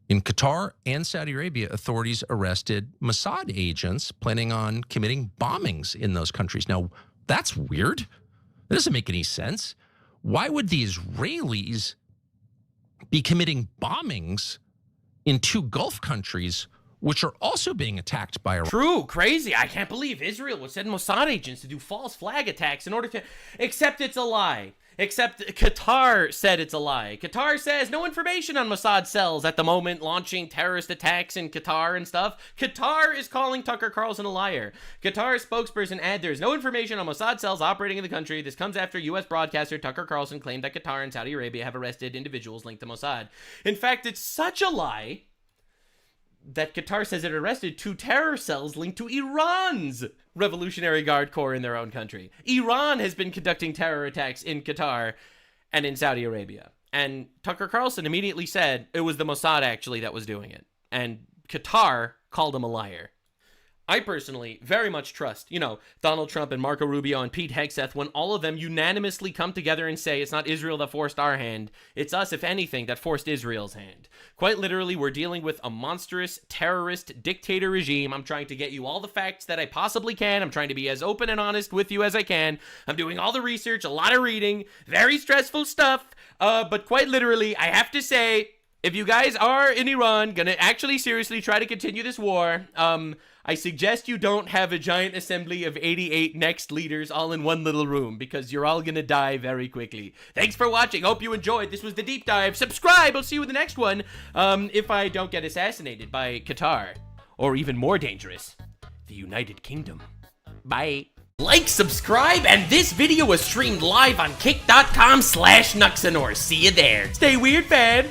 in Qatar and Saudi Arabia, authorities arrested Mossad agents planning on committing bombings in those countries. Now, that's weird. That doesn't make any sense. Why would the Israelis be committing bombings in 2 Gulf countries which are also being attacked by Iran? True, crazy. I can't believe Israel would send Mossad agents to do false flag attacks in order to... Except it's a lie. Except Qatar said it's a lie. Qatar says no information on Mossad cells at the moment launching terrorist attacks in Qatar and stuff. Qatar is calling Tucker Carlson a liar. Qatar's spokesperson added there's no information on Mossad cells operating in the country. This comes after U.S. broadcaster Tucker Carlson claimed that Qatar and Saudi Arabia have arrested individuals linked to Mossad. In fact, it's such a lie that Qatar says it arrested 2 terror cells linked to Iran's Revolutionary Guard Corps in their own country. Iran has been conducting terror attacks in Qatar and in Saudi Arabia. And Tucker Carlson immediately said it was the Mossad actually that was doing it. And Qatar called him a liar. I personally very much trust, Donald Trump and Marco Rubio and Pete Hegseth when all of them unanimously come together and say it's not Israel that forced our hand. It's us, if anything, that forced Israel's hand. Quite literally, we're dealing with a monstrous terrorist dictator regime. I'm trying to get you all the facts that I possibly can. I'm trying to be as open and honest with you as I can. I'm doing all the research, a lot of reading, very stressful stuff. But quite literally, I have to say, if you guys are in Iran gonna actually seriously try to continue this war, I suggest you don't have a giant assembly of 88 next leaders all in one little room because you're all gonna die very quickly. Thanks for watching. Hope you enjoyed. This was the deep dive. Subscribe. I'll see you in the next one. If I don't get assassinated by Qatar, or even more dangerous, the United Kingdom. Bye. Like, subscribe, and this video was streamed live on kick.com/Nuxanor. See you there. Stay weird, fam.